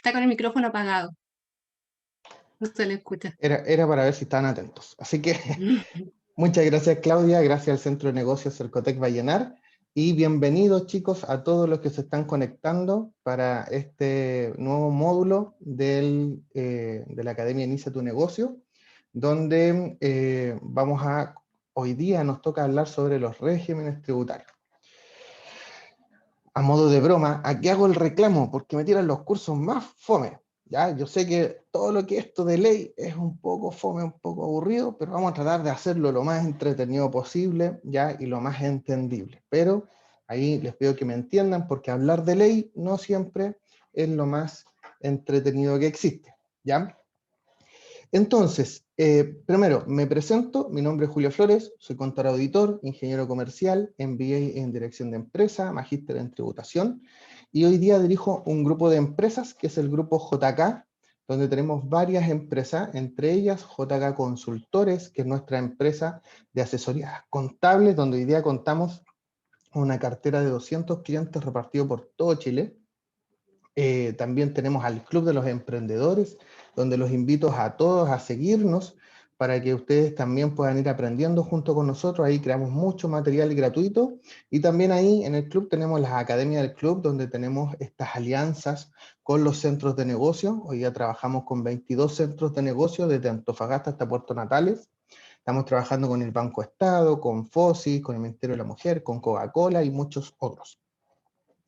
Está con el micrófono apagado. No se le escucha. Era para ver si estaban atentos. Así que muchas gracias, Claudia. Gracias al Centro de Negocios Cercotec Vallenar. Y bienvenidos, chicos, a todos los que se están conectando para este nuevo módulo de la Academia Inicia tu Negocio, donde hoy día nos toca hablar sobre los regímenes tributarios. A modo de broma, aquí hago el reclamo porque me tiran los cursos más fome. ¿Ya? Yo sé que todo lo que esto de ley es un poco fome, un poco aburrido, pero vamos a tratar de hacerlo lo más entretenido posible, ¿ya? Y lo más entendible. Pero ahí les pido que me entiendan, porque hablar de ley no siempre es lo más entretenido que existe, ¿ya? Entonces, primero, me presento, mi nombre es Julio Flores, soy contador auditor, ingeniero comercial, MBA en dirección de empresa, magíster en tributación, y hoy día dirijo un grupo de empresas que es el grupo JK, donde tenemos varias empresas, entre ellas JK Consultores, que es nuestra empresa de asesorías contables, donde hoy día contamos una cartera de 200 clientes repartidos por todo Chile. También tenemos al Club de los Emprendedores, donde los invito a todos a seguirnos para que ustedes también puedan ir aprendiendo junto con nosotros. Ahí creamos mucho material gratuito, y también ahí en el club tenemos las academias del club, donde tenemos estas alianzas con los centros de negocio. Hoy ya trabajamos con 22 centros de negocio, desde Antofagasta hasta Puerto Natales. Estamos trabajando con el Banco Estado, con FOSI, con el Ministerio de la Mujer, con Coca-Cola y muchos otros.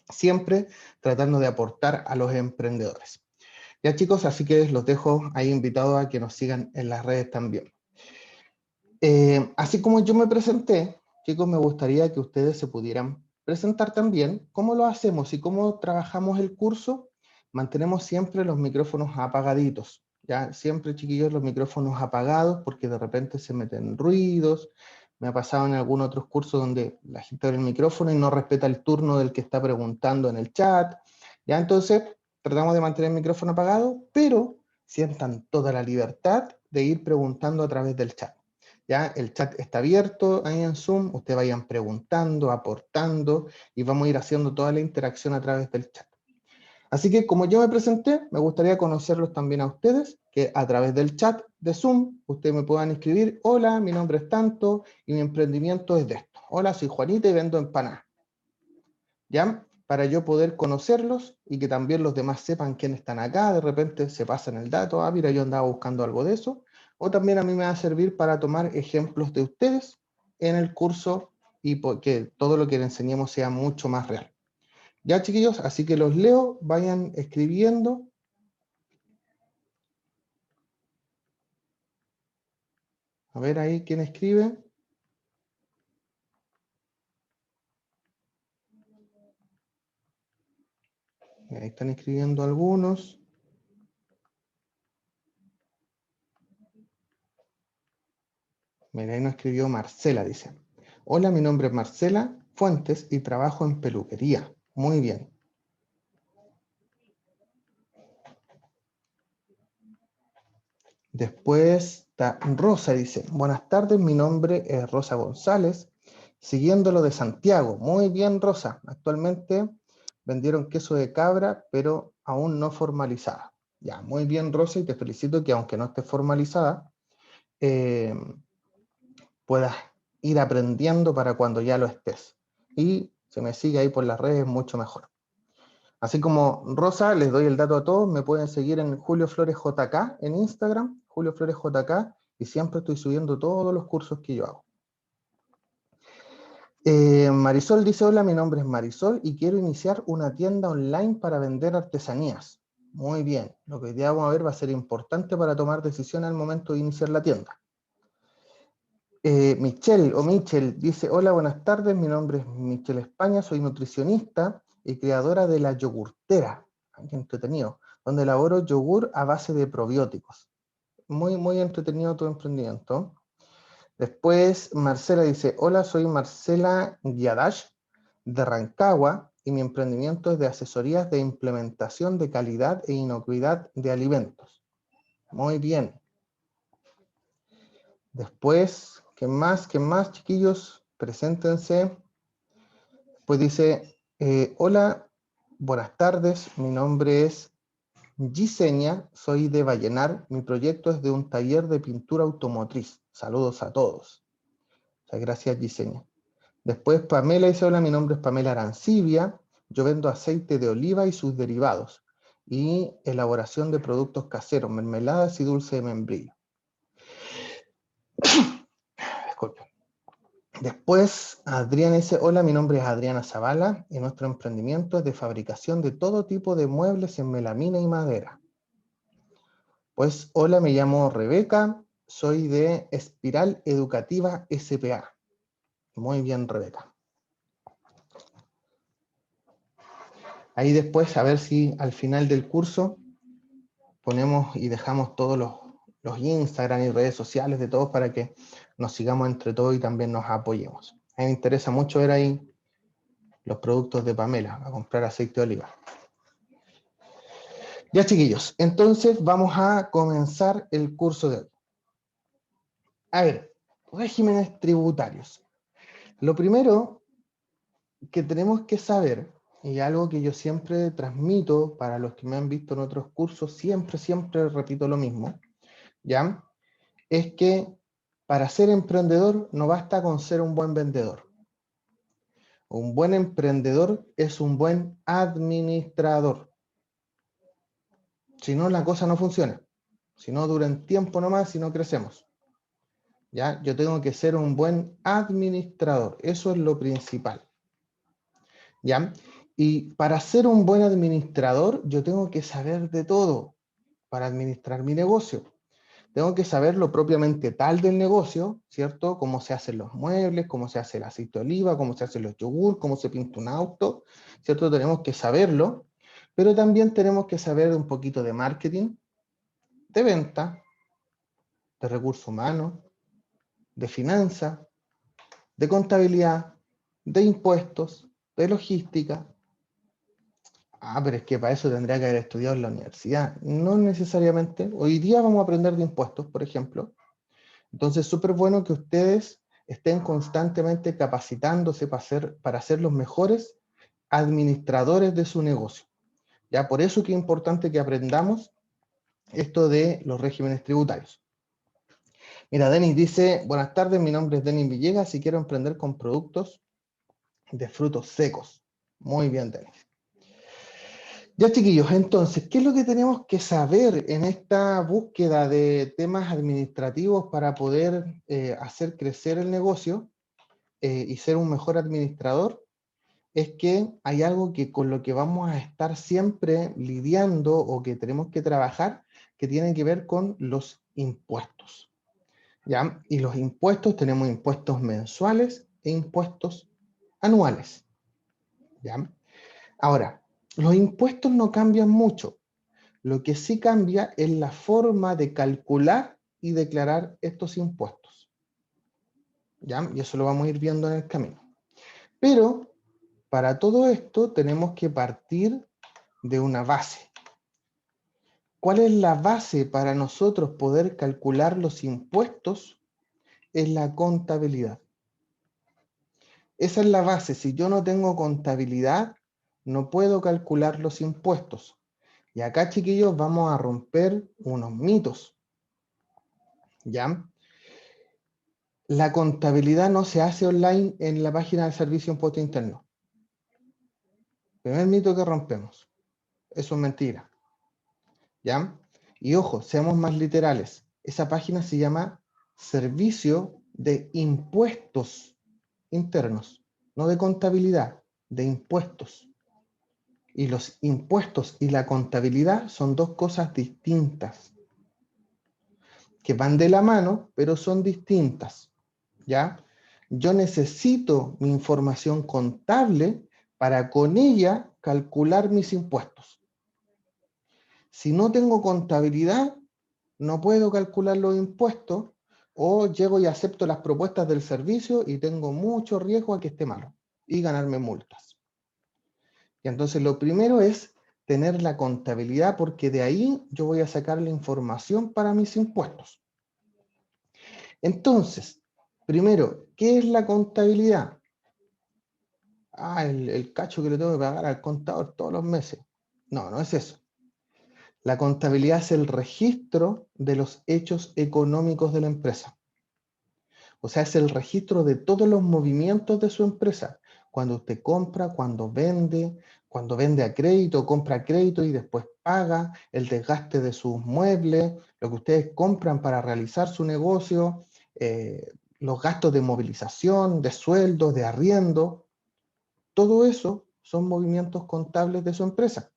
Siempre tratando de aportar a los emprendedores. Ya, chicos, así que los dejo ahí invitados a que nos sigan en las redes también. Así como yo me presenté, chicos, me gustaría que ustedes se pudieran presentar también. ¿Cómo lo hacemos y cómo trabajamos el curso? Mantenemos siempre los micrófonos apagaditos, ¿ya? Siempre, chiquillos, los micrófonos apagados, porque de repente se meten ruidos. Me ha pasado en algunos otros cursos donde la gente abre el micrófono y no respeta el turno del que está preguntando en el chat, ¿ya? Entonces, tratamos de mantener el micrófono apagado, pero sientan toda la libertad de ir preguntando a través del chat. ¿Ya? El chat está abierto ahí en Zoom, ustedes vayan preguntando, aportando, y vamos a ir haciendo toda la interacción a través del chat. Así que, como yo me presenté, me gustaría conocerlos también a ustedes, que a través del chat de Zoom, ustedes me puedan escribir: hola, mi nombre es tanto, y mi emprendimiento es de esto. Hola, soy Juanita y vendo empanadas. ¿Ya? Para yo poder conocerlos, y que también los demás sepan quiénes están acá. De repente se pasan el dato: ah, mira, yo andaba buscando algo de eso. O también a mí me va a servir para tomar ejemplos de ustedes en el curso, y que todo lo que les enseñemos sea mucho más real. Ya, chiquillos, así que los leo, vayan escribiendo. A ver ahí quién escribe. Ahí están escribiendo algunos. Mira, ahí nos escribió Marcela, dice: hola, mi nombre es Marcela Fuentes y trabajo en peluquería. Muy bien. Después está Rosa, dice: buenas tardes, mi nombre es Rosa González, siguiéndolo de Santiago. Muy bien, Rosa. Actualmente vendieron queso de cabra, pero aún no formalizada. Ya, muy bien, Rosa, y te felicito que aunque no esté formalizada, puedas ir aprendiendo para cuando ya lo estés. Y si me sigue ahí por las redes, mucho mejor. Así como Rosa, les doy el dato a todos: me pueden seguir en Julio Flores JK en Instagram, Julio Flores JK, y siempre estoy subiendo todos los cursos que yo hago. Marisol dice: hola, mi nombre es Marisol y quiero iniciar una tienda online para vender artesanías. Muy bien, lo que hoy día vamos a ver va a ser importante para tomar decisiones al momento de iniciar la tienda. Michelle dice: hola, buenas tardes, mi nombre es Michelle España, soy nutricionista y creadora de La Yogurtera. Qué entretenido, donde elaboro yogur a base de probióticos. Muy, muy entretenido tu emprendimiento. Después Marcela dice: hola, soy Marcela Guiadash de Rancagua y mi emprendimiento es de asesorías de implementación de calidad e inocuidad de alimentos. Muy bien. Después, ¿qué más, chiquillos? Preséntense. Pues dice: hola, buenas tardes, mi nombre es Gisenia, soy de Vallenar. Mi proyecto es de un taller de pintura automotriz. Saludos a todos. Muchas gracias, Gisenia. Después Pamela dice, hola, mi nombre es Pamela Arancibia. Yo vendo aceite de oliva y sus derivados y elaboración de productos caseros, mermeladas y dulce de membrillo. Disculpe. Después Adriana dice, hola, mi nombre es Adriana Zavala y nuestro emprendimiento es de fabricación de todo tipo de muebles en melamina y madera. Pues hola, me llamo Rebeca, soy de Espiral Educativa S.p.A. Muy bien, Rebeca. Ahí después, a ver si al final del curso ponemos y dejamos todos los Instagram y redes sociales de todos para que nos sigamos entre todos y también nos apoyemos. A mí me interesa mucho ver ahí los productos de Pamela, a comprar aceite de oliva. Ya, chiquillos, entonces vamos a comenzar el curso de hoy. A ver, regímenes tributarios. Lo primero que tenemos que saber, y algo que yo siempre transmito para los que me han visto en otros cursos, siempre repito lo mismo, ¿ya? Es que para ser emprendedor no basta con ser un buen vendedor. Un buen emprendedor es un buen administrador. Si no, la cosa no funciona. Si no, dura un tiempo nomás y no crecemos. ¿Ya? Yo tengo que ser un buen administrador. Eso es lo principal. ¿Ya? Y para ser un buen administrador, yo tengo que saber de todo para administrar mi negocio. Tengo que saber lo propiamente tal del negocio, ¿cierto? Cómo se hacen los muebles, cómo se hace el aceite de oliva, cómo se hacen los yogur, cómo se pinta un auto, ¿cierto? Tenemos que saberlo, pero también tenemos que saber un poquito de marketing, de venta, de recursos humanos, de finanzas, de contabilidad, de impuestos, de logística. Ah, pero es que para eso tendría que haber estudiado en la universidad. No necesariamente. Hoy día vamos a aprender de impuestos, por ejemplo. Entonces, es súper bueno que ustedes estén constantemente capacitándose para ser los mejores administradores de su negocio. Ya, por eso que es importante que aprendamos esto de los regímenes tributarios. Mira, Denis dice, buenas tardes, mi nombre es Denis Villegas y quiero emprender con productos de frutos secos. Muy bien, Denis. Ya, chiquillos, entonces, ¿qué es lo que tenemos que saber en esta búsqueda de temas administrativos para poder hacer crecer el negocio y ser un mejor administrador? Es que hay algo que con lo que vamos a estar siempre lidiando o que tenemos que trabajar, que tiene que ver con los impuestos. ¿Ya? Y los impuestos, tenemos impuestos mensuales e impuestos anuales. ¿Ya? Ahora, los impuestos no cambian mucho. Lo que sí cambia es la forma de calcular y declarar estos impuestos. ¿Ya? Y eso lo vamos a ir viendo en el camino. Pero para todo esto tenemos que partir de una base. ¿Cuál es la base para nosotros poder calcular los impuestos? Es la contabilidad. Esa es la base. Si yo no tengo contabilidad, no puedo calcular los impuestos. Y acá, chiquillos, vamos a romper unos mitos. ¿Ya? La contabilidad no se hace online en la página del Servicio de Impuesto Interno. Primer mito que rompemos. Eso es mentira. ¿Ya? Y ojo, seamos más literales. Esa página se llama Servicio de Impuestos Internos, no de contabilidad, de impuestos. Y los impuestos y la contabilidad son dos cosas distintas, que van de la mano, pero son distintas. ¿Ya? Yo necesito mi información contable para con ella calcular mis impuestos. Si no tengo contabilidad, no puedo calcular los impuestos o llego y acepto las propuestas del servicio y tengo mucho riesgo a que esté malo y ganarme multas. Y entonces lo primero es tener la contabilidad porque de ahí yo voy a sacar la información para mis impuestos. Entonces, primero, ¿qué es la contabilidad? El cacho que le tengo que pagar al contador todos los meses. No, no es eso. La contabilidad es el registro de los hechos económicos de la empresa. O sea, es el registro de todos los movimientos de su empresa. Cuando usted compra, cuando vende a crédito, compra a crédito y después paga, el desgaste de sus muebles, lo que ustedes compran para realizar su negocio, los gastos de movilización, de sueldos, de arriendo. Todo eso son movimientos contables de su empresa.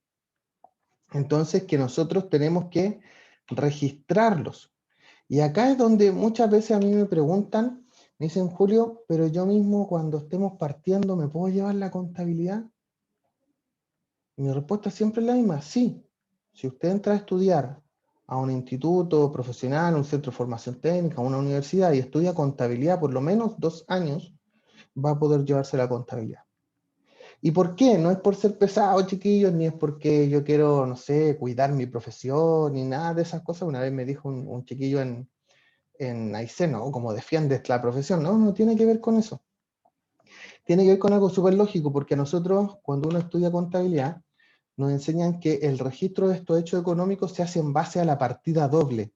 Entonces, que nosotros tenemos que registrarlos. Y acá es donde muchas veces a mí me preguntan, me dicen, Julio, pero yo mismo cuando estemos partiendo, ¿me puedo llevar la contabilidad? Y mi respuesta siempre es la misma, sí. Si usted entra a estudiar a un instituto profesional, un centro de formación técnica, una universidad y estudia contabilidad por lo menos 2 años, va a poder llevarse la contabilidad. ¿Y por qué? No es por ser pesado, chiquillos, ni es porque yo quiero, no sé, cuidar mi profesión, ni nada de esas cosas. Una vez me dijo un chiquillo en Aysén, ¿no? Como defiendes la profesión. No, no tiene que ver con eso. Tiene que ver con algo súper lógico, porque a nosotros, cuando uno estudia contabilidad, nos enseñan que el registro de estos hechos económicos se hace en base a la partida doble,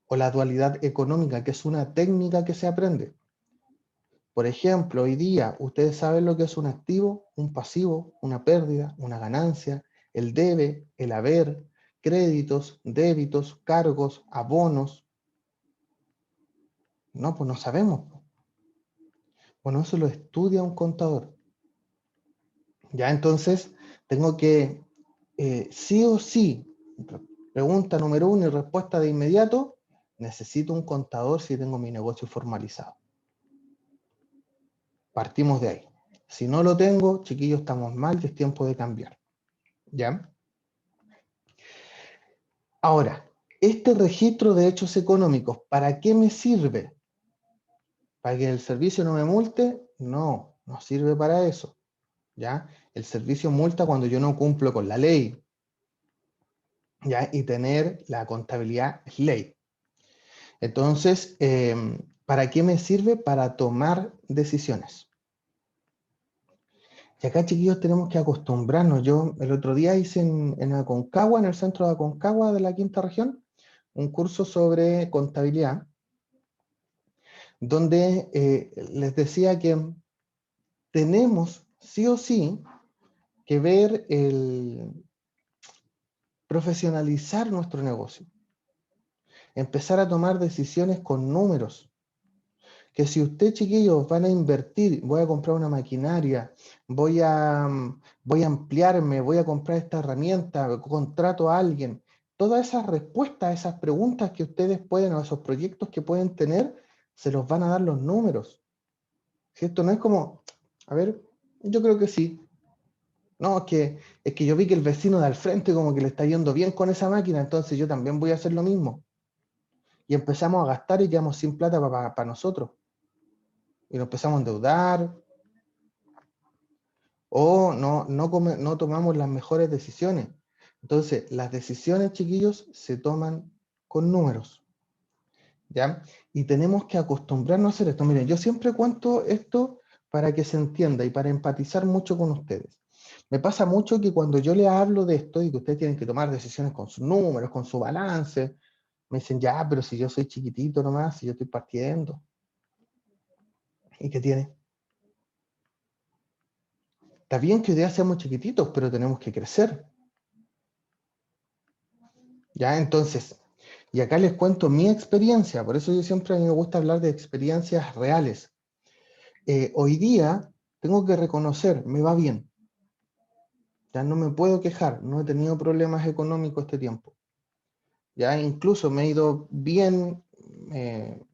o la dualidad económica, que es una técnica que se aprende. Por ejemplo, hoy día, ustedes saben lo que es un activo, un pasivo, una pérdida, una ganancia, el debe, el haber, créditos, débitos, cargos, abonos. No, pues no sabemos. Bueno, eso lo estudia un contador. Ya, entonces, tengo que, sí o sí, pregunta número 1 y respuesta de inmediato, necesito un contador si tengo mi negocio formalizado. Partimos de ahí. Si no lo tengo, chiquillos, estamos mal y es tiempo de cambiar. ¿Ya? Ahora, este registro de hechos económicos, ¿para qué me sirve? ¿Para que el servicio no me multe? No, no sirve para eso. ¿Ya? El servicio multa cuando yo no cumplo con la ley. ¿Ya? Y tener la contabilidad es ley. Entonces, ¿para qué me sirve? Para tomar decisiones. Y acá, chiquillos, tenemos que acostumbrarnos. Yo el otro día hice en Aconcagua, en el centro de Aconcagua de la quinta región, un curso sobre contabilidad, donde les decía que tenemos sí o sí que ver profesionalizar nuestro negocio, empezar a tomar decisiones con números. Que si usted, chiquillos, van a invertir, voy a comprar una maquinaria, voy a ampliarme, voy a comprar esta herramienta, contrato a alguien, todas esas respuestas a esas preguntas que ustedes pueden, o esos proyectos que pueden tener, se los van a dar los números. Si esto no es como, a ver, yo creo que sí. No, es que yo vi que el vecino de al frente como que le está yendo bien con esa máquina, entonces yo también voy a hacer lo mismo. Y empezamos a gastar y quedamos sin plata para nosotros. Y nos empezamos a endeudar, o no tomamos las mejores decisiones. Entonces, las decisiones, chiquillos, se toman con números, ¿ya? Y tenemos que acostumbrarnos a hacer esto. Miren, yo siempre cuento esto para que se entienda y para empatizar mucho con ustedes. Me pasa mucho que cuando yo les hablo de esto y que ustedes tienen que tomar decisiones con sus números, con su balance, me dicen, ya, pero si yo soy chiquitito nomás, si yo estoy partiendo. ¿Y qué tiene? Está bien que hoy día seamos chiquititos, pero tenemos que crecer. ¿Ya? Entonces, y acá les cuento mi experiencia, por eso yo siempre a mí me gusta hablar de experiencias reales. Hoy día tengo que reconocer, me va bien. Ya no me puedo quejar, no he tenido problemas económicos este tiempo. Ya incluso me he ido bien,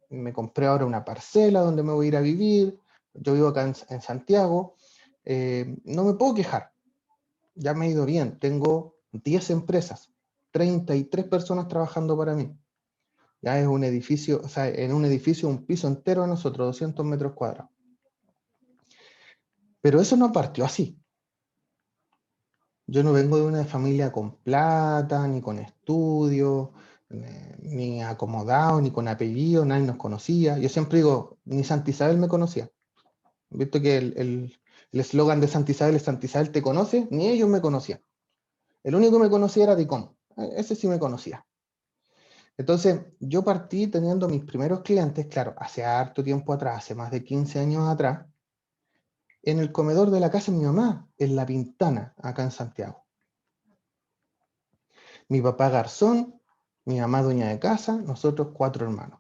me compré ahora una parcela donde me voy a ir a vivir, yo vivo acá en Santiago, no me puedo quejar, ya me he ido bien, tengo 10 empresas, 33 personas trabajando para mí. Ya es un edificio, o sea, en un edificio, un piso entero de nosotros, 200 metros cuadrados. Pero eso no partió así. Yo no vengo de una familia con plata, ni con estudios, ni acomodado, ni con apellido, nadie nos conocía. Yo siempre digo, ni Santa Isabel me conocía. ¿Visto que el eslogan de Santa Isabel es Santa Isabel te conoce? Ni ellos me conocían. El único que me conocía era Dicom. Ese sí me conocía. Entonces, yo partí teniendo mis primeros clientes, claro, hace harto tiempo atrás, hace más de 15 años atrás, en el comedor de la casa de mi mamá, en La Pintana, acá en Santiago. Mi papá garzón, mi mamá dueña de casa, nosotros 4 hermanos.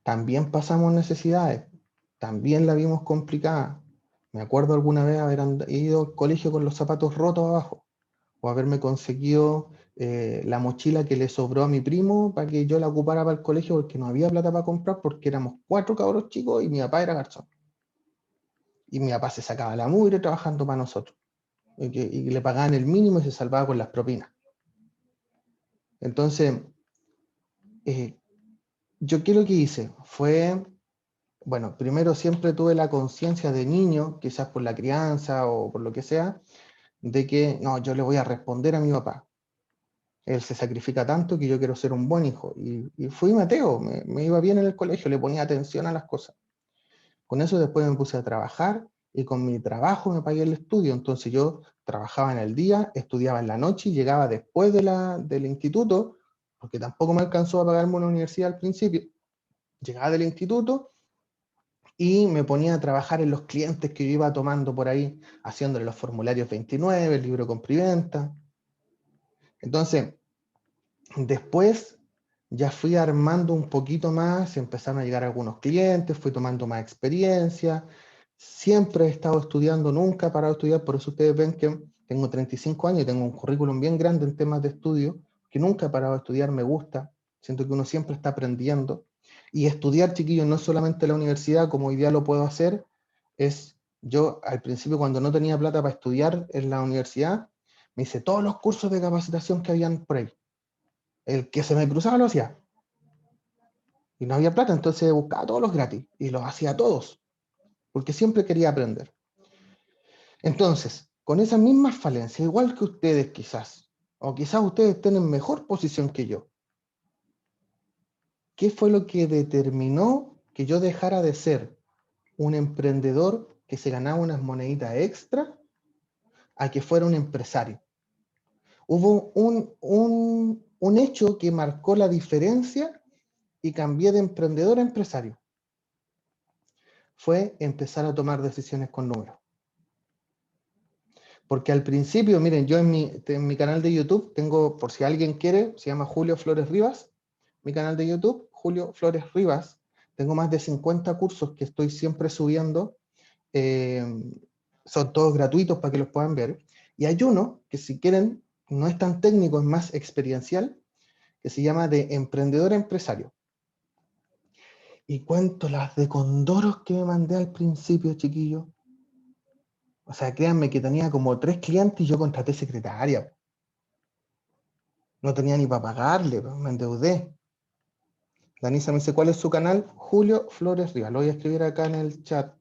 También pasamos necesidades, también la vimos complicada. Me acuerdo alguna vez haber ido al colegio con los zapatos rotos abajo, o haberme conseguido la mochila que le sobró a mi primo para que yo la ocupara para el colegio porque no había plata para comprar porque éramos 4 cabros chicos y mi papá era garzón. Y mi papá se sacaba la mugre trabajando para nosotros. Y le pagaban el mínimo y se salvaba con las propinas. Entonces, yo qué lo que hice fue, bueno, primero siempre tuve la conciencia de niño, quizás por la crianza o por lo que sea, de que no, yo le voy a responder a mi papá. Él se sacrifica tanto que yo quiero ser un buen hijo. Y fui Mateo, me iba bien en el colegio, le ponía atención a las cosas. Con eso después me puse a trabajar y con mi trabajo me pagué el estudio. Entonces yo trabajaba en el día, estudiaba en la noche y llegaba después del instituto, porque tampoco me alcanzó a pagarme una universidad al principio. Llegaba del instituto y me ponía a trabajar en los clientes que yo iba tomando por ahí, haciéndole los formularios 29, el libro compra y venta. Entonces, después ya fui armando un poquito más, empezaron a llegar algunos clientes, fui tomando más experiencia, siempre he estado estudiando, nunca he parado de estudiar, por eso ustedes ven que tengo 35 años y tengo un currículum bien grande en temas de estudio, que nunca he parado de estudiar, me gusta, siento que uno siempre está aprendiendo, y estudiar, chiquillos, no es solamente la universidad, como hoy día lo puedo hacer, es, yo al principio cuando no tenía plata para estudiar en la universidad, me hice todos los cursos de capacitación que habían por ahí. El que se me cruzaba lo hacía. Y no había plata, entonces buscaba todos los gratis. Y los hacía todos. Porque siempre quería aprender. Entonces, con esas mismas falencias, igual que ustedes quizás, o quizás ustedes estén en mejor posición que yo, ¿qué fue lo que determinó que yo dejara de ser un emprendedor que se ganaba unas moneditas extra a que fuera un empresario? Hubo un hecho que marcó la diferencia y cambié de emprendedor a empresario. Fue empezar a tomar decisiones con números. Porque al principio, miren, yo en mi canal de YouTube tengo, por si alguien quiere, se llama Julio Flores Rivas, mi canal de YouTube, Julio Flores Rivas. Tengo más de 50 cursos que estoy siempre subiendo. eh, Son todos gratuitos para que los puedan ver. Y hay uno que si quieren, no es tan técnico, es más experiencial, que se llama de Emprendedor a Empresario. Y cuento las de condoros que me mandé al principio, chiquillos. O sea, créanme que tenía como 3 clientes y yo contraté secretaria. No tenía ni para pagarle, me endeudé. Danisa me dice, ¿cuál es su canal? Julio Flores Rivas. Lo voy a escribir acá en el chat.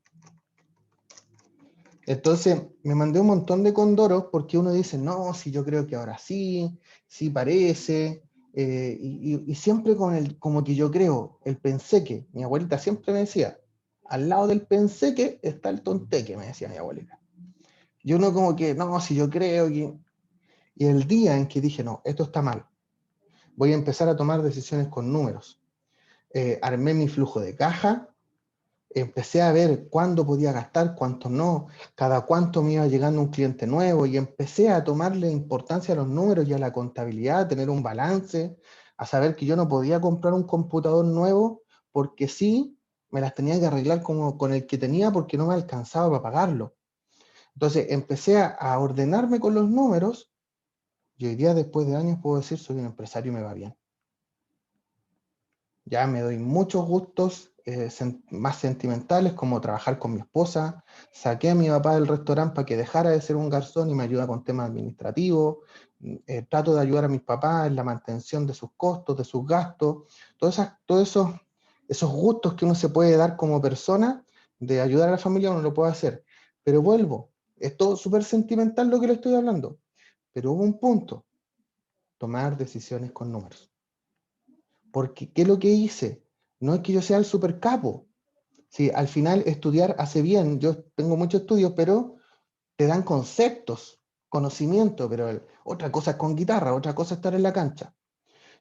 Entonces, me mandé un montón de condoros porque uno dice, no, si yo creo que ahora sí, sí parece. Y siempre con el, como que yo creo, el penseque. Mi abuelita siempre me decía, al lado del penseque está el tonteque, me decía mi abuelita. Y uno como que, no, si yo creo que... Y el día en que dije, no, esto está mal, voy a empezar a tomar decisiones con números. Armé mi flujo de caja, empecé a ver cuándo podía gastar, cuánto no, cada cuánto me iba llegando un cliente nuevo y empecé a tomarle importancia a los números y a la contabilidad, a tener un balance, a saber que yo no podía comprar un computador nuevo porque sí, me las tenía que arreglar como con el que tenía porque no me alcanzaba para pagarlo. Entonces empecé a ordenarme con los números y hoy día, después de años, puedo decir, soy un empresario y me va bien. Ya me doy muchos gustos más sentimentales, como trabajar con mi esposa. Saqué a mi papá del restaurante para que dejara de ser un garzón y me ayuda con temas administrativos. Trato de ayudar a mis papás en la mantención de sus costos, de sus gastos. Todos esos gustos que uno se puede dar como persona, de ayudar a la familia, uno lo puede hacer. Pero vuelvo, es todo súper sentimental lo que le estoy hablando. Pero hubo un punto, tomar decisiones con números. Porque, ¿qué es lo que hice? No es que yo sea el super capo. Sí, al final estudiar hace bien. Yo tengo muchos estudios, pero te dan conceptos. conocimiento, pero otra cosa es con guitarra, otra cosa es estar en la cancha.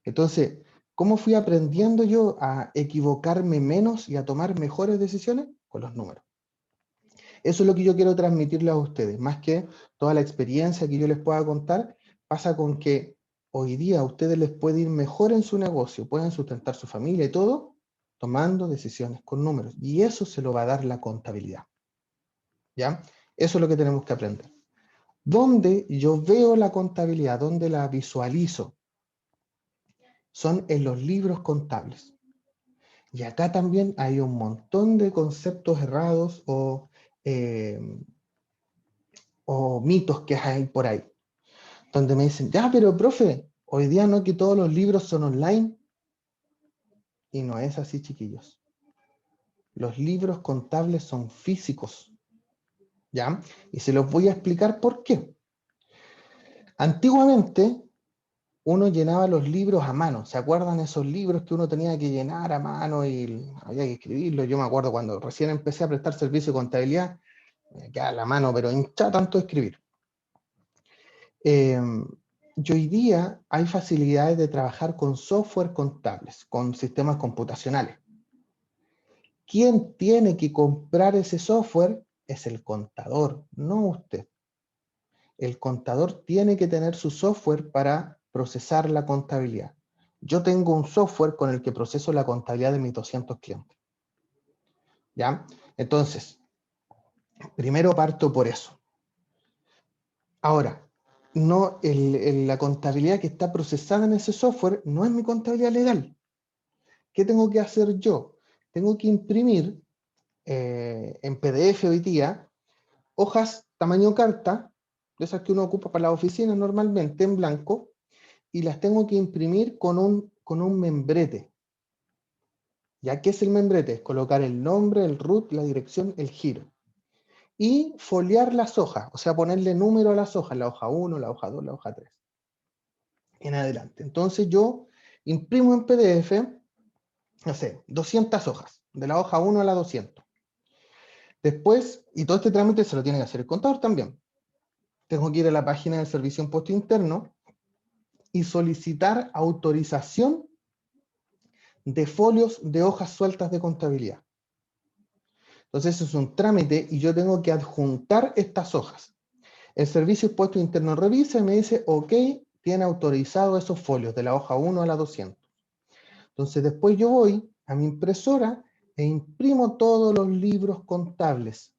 Entonces, ¿cómo fui aprendiendo yo a equivocarme menos y a tomar mejores decisiones? Con los números. Eso es lo que yo quiero transmitirles a ustedes, más que toda la experiencia que yo les pueda contar, pasa con que hoy día a ustedes les puede ir mejor en su negocio, pueden sustentar su familia y todo, tomando decisiones con números. Y eso se lo va a dar la contabilidad. ¿Ya? Eso es lo que tenemos que aprender. ¿Dónde yo veo la contabilidad? ¿Dónde la visualizo? Son en los libros contables. Y acá también hay un montón de conceptos errados o mitos que hay por ahí, donde me dicen, ya, pero profe, hoy día no que todos los libros son online, y no es así, chiquillos. Los libros contables son físicos, ¿ya? Y se los voy a explicar por qué. Antiguamente, uno llenaba los libros a mano. ¿Se acuerdan esos libros que uno tenía que llenar a mano y había que escribirlos? Yo me acuerdo cuando recién empecé a prestar servicio de contabilidad, me quedaba la mano, pero hinchada tanto de escribir. Y hoy día hay facilidades de trabajar con software contables, con sistemas computacionales. ¿Quién tiene que comprar ese software? Es el contador, no usted. El contador tiene que tener su software para procesar la contabilidad. Yo tengo un software con el que proceso la contabilidad de mis 200 clientes. ¿Ya? Entonces, primero parto por eso. Ahora, no, la contabilidad que está procesada en ese software no es mi contabilidad legal. ¿Qué tengo que hacer yo? Tengo que imprimir en PDF hoy día hojas tamaño carta, de esas que uno ocupa para la oficina normalmente en blanco, y las tengo que imprimir con un membrete. ¿Ya qué es el membrete? Es colocar el nombre, el root, la dirección, el giro. Y foliar las hojas, o sea, ponerle número a las hojas, la hoja 1, la hoja 2, la hoja 3. En adelante. Entonces yo imprimo en PDF, no sé, 200 hojas, de la hoja 1 a la 200. Después, y todo este trámite se lo tiene que hacer el contador también. Tengo que ir a la página del Servicio de Impuesto Interno y solicitar autorización de folios de hojas sueltas de contabilidad. Entonces, eso es un trámite y yo tengo que adjuntar estas hojas. El Servicio de Impuesto Interno revisa y me dice, ok, tiene autorizado esos folios de la hoja 1 a la 200. Entonces, después yo voy a mi impresora e imprimo todos los libros contables.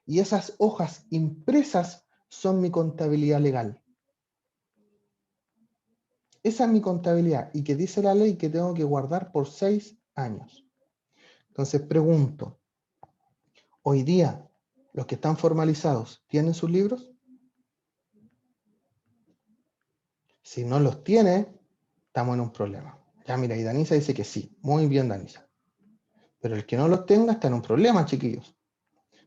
Y esas hojas impresas son mi contabilidad legal. Esa es mi contabilidad y que dice la ley que tengo que guardar por 6 años. Entonces pregunto, hoy día, los que están formalizados, ¿tienen sus libros? Si no los tiene, estamos en un problema. Ya mira, y Danisa dice que sí. Muy bien, Danisa. Pero el que no los tenga está en un problema, chiquillos.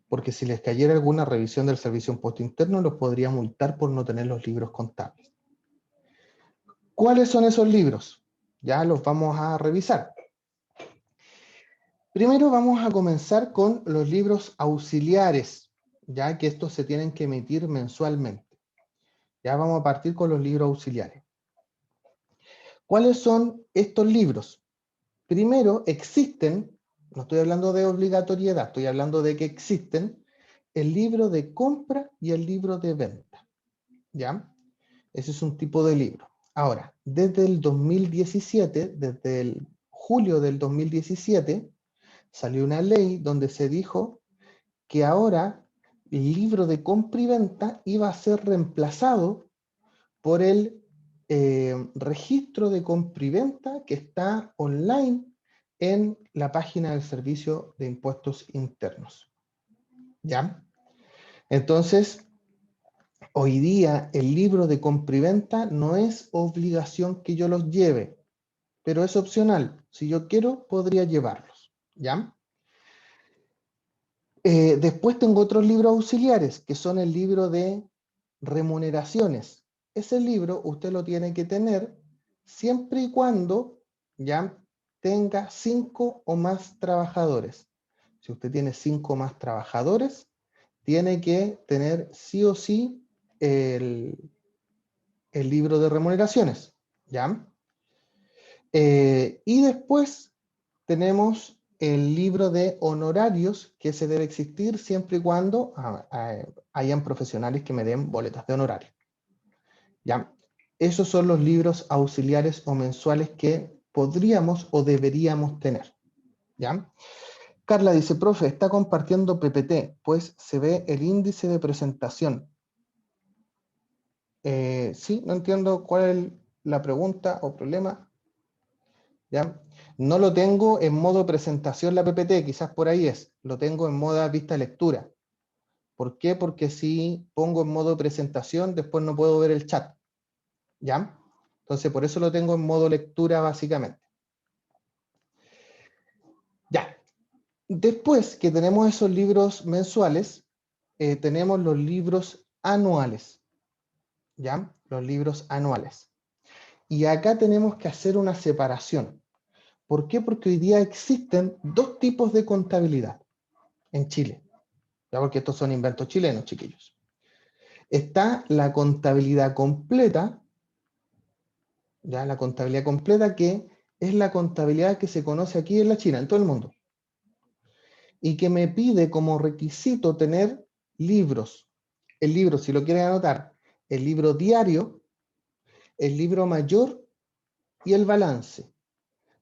Porque si les cayera alguna revisión del Servicio de Impuesto Interno, los podría multar por no tener los libros contables. ¿Cuáles son esos libros? Ya los vamos a revisar. Primero vamos a comenzar con los libros auxiliares, ya que estos se tienen que emitir mensualmente. Ya vamos a partir con los libros auxiliares. ¿Cuáles son estos libros? Primero, existen, no estoy hablando de obligatoriedad, estoy hablando de que existen el libro de compra y el libro de venta. ¿Ya? Ese es un tipo de libro. Ahora, desde el 2017, desde el julio del 2017, salió una ley donde se dijo que ahora el libro de compra y venta iba a ser reemplazado por el registro de compra y venta que está online en la página del Servicio de Impuestos Internos. ¿Ya? Entonces, hoy día el libro de compra y venta no es obligación que yo los lleve, pero es opcional. Si yo quiero, podría llevarlos. ¿Ya? Después tengo otros libros auxiliares, que son el libro de remuneraciones. Ese libro usted lo tiene que tener siempre y cuando ya tenga 5 o más trabajadores. Si usted tiene 5 o más trabajadores, tiene que tener sí o sí el libro de remuneraciones, ¿ya? Y después tenemos el libro de honorarios, que se debe existir siempre y cuando hayan profesionales que me den boletas de honorario, ¿ya? Esos son los libros auxiliares o mensuales que podríamos o deberíamos tener, ¿ya? Carla dice, profe, está compartiendo PPT, pues se ve el índice de presentación. Sí, no entiendo cuál es la pregunta o problema, ¿ya? No lo tengo en modo presentación la PPT, quizás por ahí es, lo tengo en modo vista lectura. ¿Por qué? Porque si pongo en modo presentación, después no puedo ver el chat, ¿ya? Entonces, por eso lo tengo en modo lectura básicamente. Ya. Después que tenemos esos libros mensuales, tenemos los libros anuales, ¿ya? Los libros anuales. Y acá tenemos que hacer una separación. ¿Por qué? Porque hoy día existen dos tipos de contabilidad en Chile, ¿ya? Porque estos son inventos chilenos, chiquillos. Está la contabilidad completa, ¿ya? La contabilidad completa, que es la contabilidad que se conoce aquí en la China, en todo el mundo, y que me pide como requisito tener libros. El libro, si lo quieren anotar, el libro diario, el libro mayor y el balance.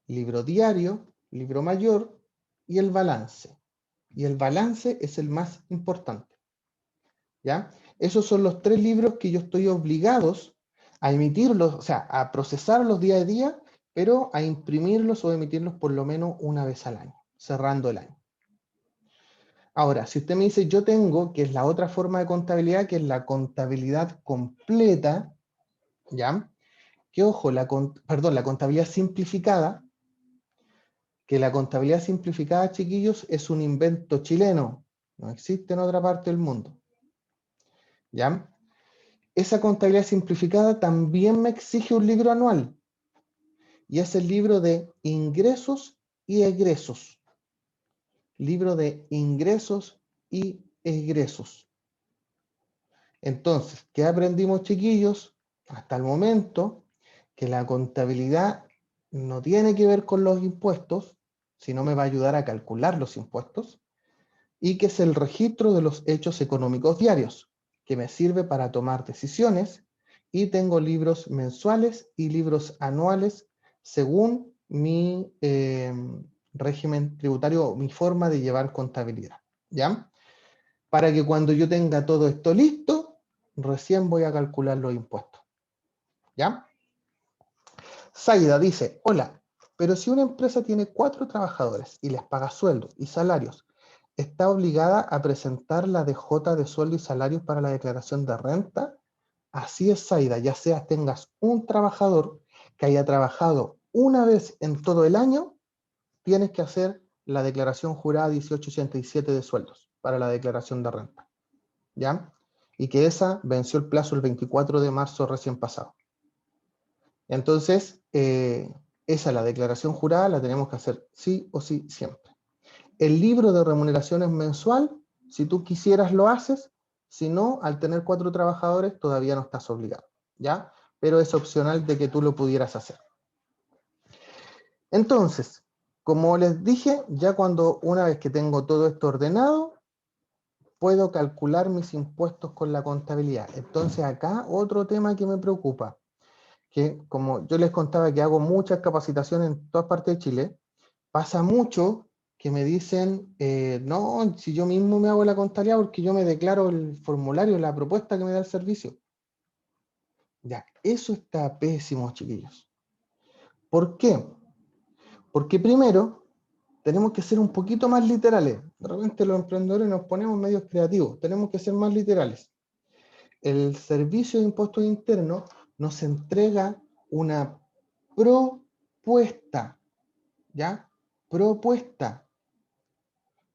Libro diario, libro mayor y el balance. Y el balance es el más importante, ¿ya? Esos son los tres libros que yo estoy obligados a emitirlos, o sea, a procesarlos día a día, pero a imprimirlos o emitirlos por lo menos una vez al año, cerrando el año. Ahora, si usted me dice, yo tengo, que es la otra forma de contabilidad, que es la contabilidad completa, ¿ya? Que ojo, la contabilidad simplificada, que la contabilidad simplificada, chiquillos, es un invento chileno, no existe en otra parte del mundo, ¿ya? Esa contabilidad simplificada también me exige un libro anual, y es el libro de ingresos y egresos. Libro de ingresos y egresos. Entonces, ¿qué aprendimos, chiquillos? Hasta el momento, que la contabilidad no tiene que ver con los impuestos, sino me va a ayudar a calcular los impuestos, y que es el registro de los hechos económicos diarios, que me sirve para tomar decisiones, y tengo libros mensuales y libros anuales según mi régimen tributario, mi forma de llevar contabilidad, ¿ya? Para que cuando yo tenga todo esto listo, recién voy a calcular los impuestos, ¿ya? Saida dice, hola, pero si una empresa tiene 4 trabajadores y les paga sueldos y salarios, ¿está obligada a presentar la DJ de sueldo y salarios para la declaración de renta? Así es, Saida, ya sea tengas un trabajador que haya trabajado una vez en todo el año, tienes que hacer la declaración jurada 1887 de sueldos para la declaración de renta, ¿ya? Y que esa venció el plazo el 24 de marzo recién pasado. Entonces, esa, la declaración jurada, la tenemos que hacer sí o sí siempre. El libro de remuneraciones mensual, si tú quisieras lo haces, si no, al tener 4 trabajadores todavía no estás obligado, ¿ya? Pero es opcional de que tú lo pudieras hacer. Entonces, como les dije, ya cuando una vez que tengo todo esto ordenado, puedo calcular mis impuestos con la contabilidad. Entonces acá otro tema que me preocupa, que como yo les contaba que hago muchas capacitaciones en todas partes de Chile, pasa mucho que me dicen, no, si yo mismo me hago la contabilidad porque yo me declaro el formulario, la propuesta que me da el servicio. Ya, eso está pésimo, chiquillos. ¿Por qué? Porque primero, tenemos que ser un poquito más literales. De repente los emprendedores nos ponemos medios creativos, tenemos que ser más literales. El Servicio de Impuestos Internos nos entrega una propuesta, ¿ya? Propuesta.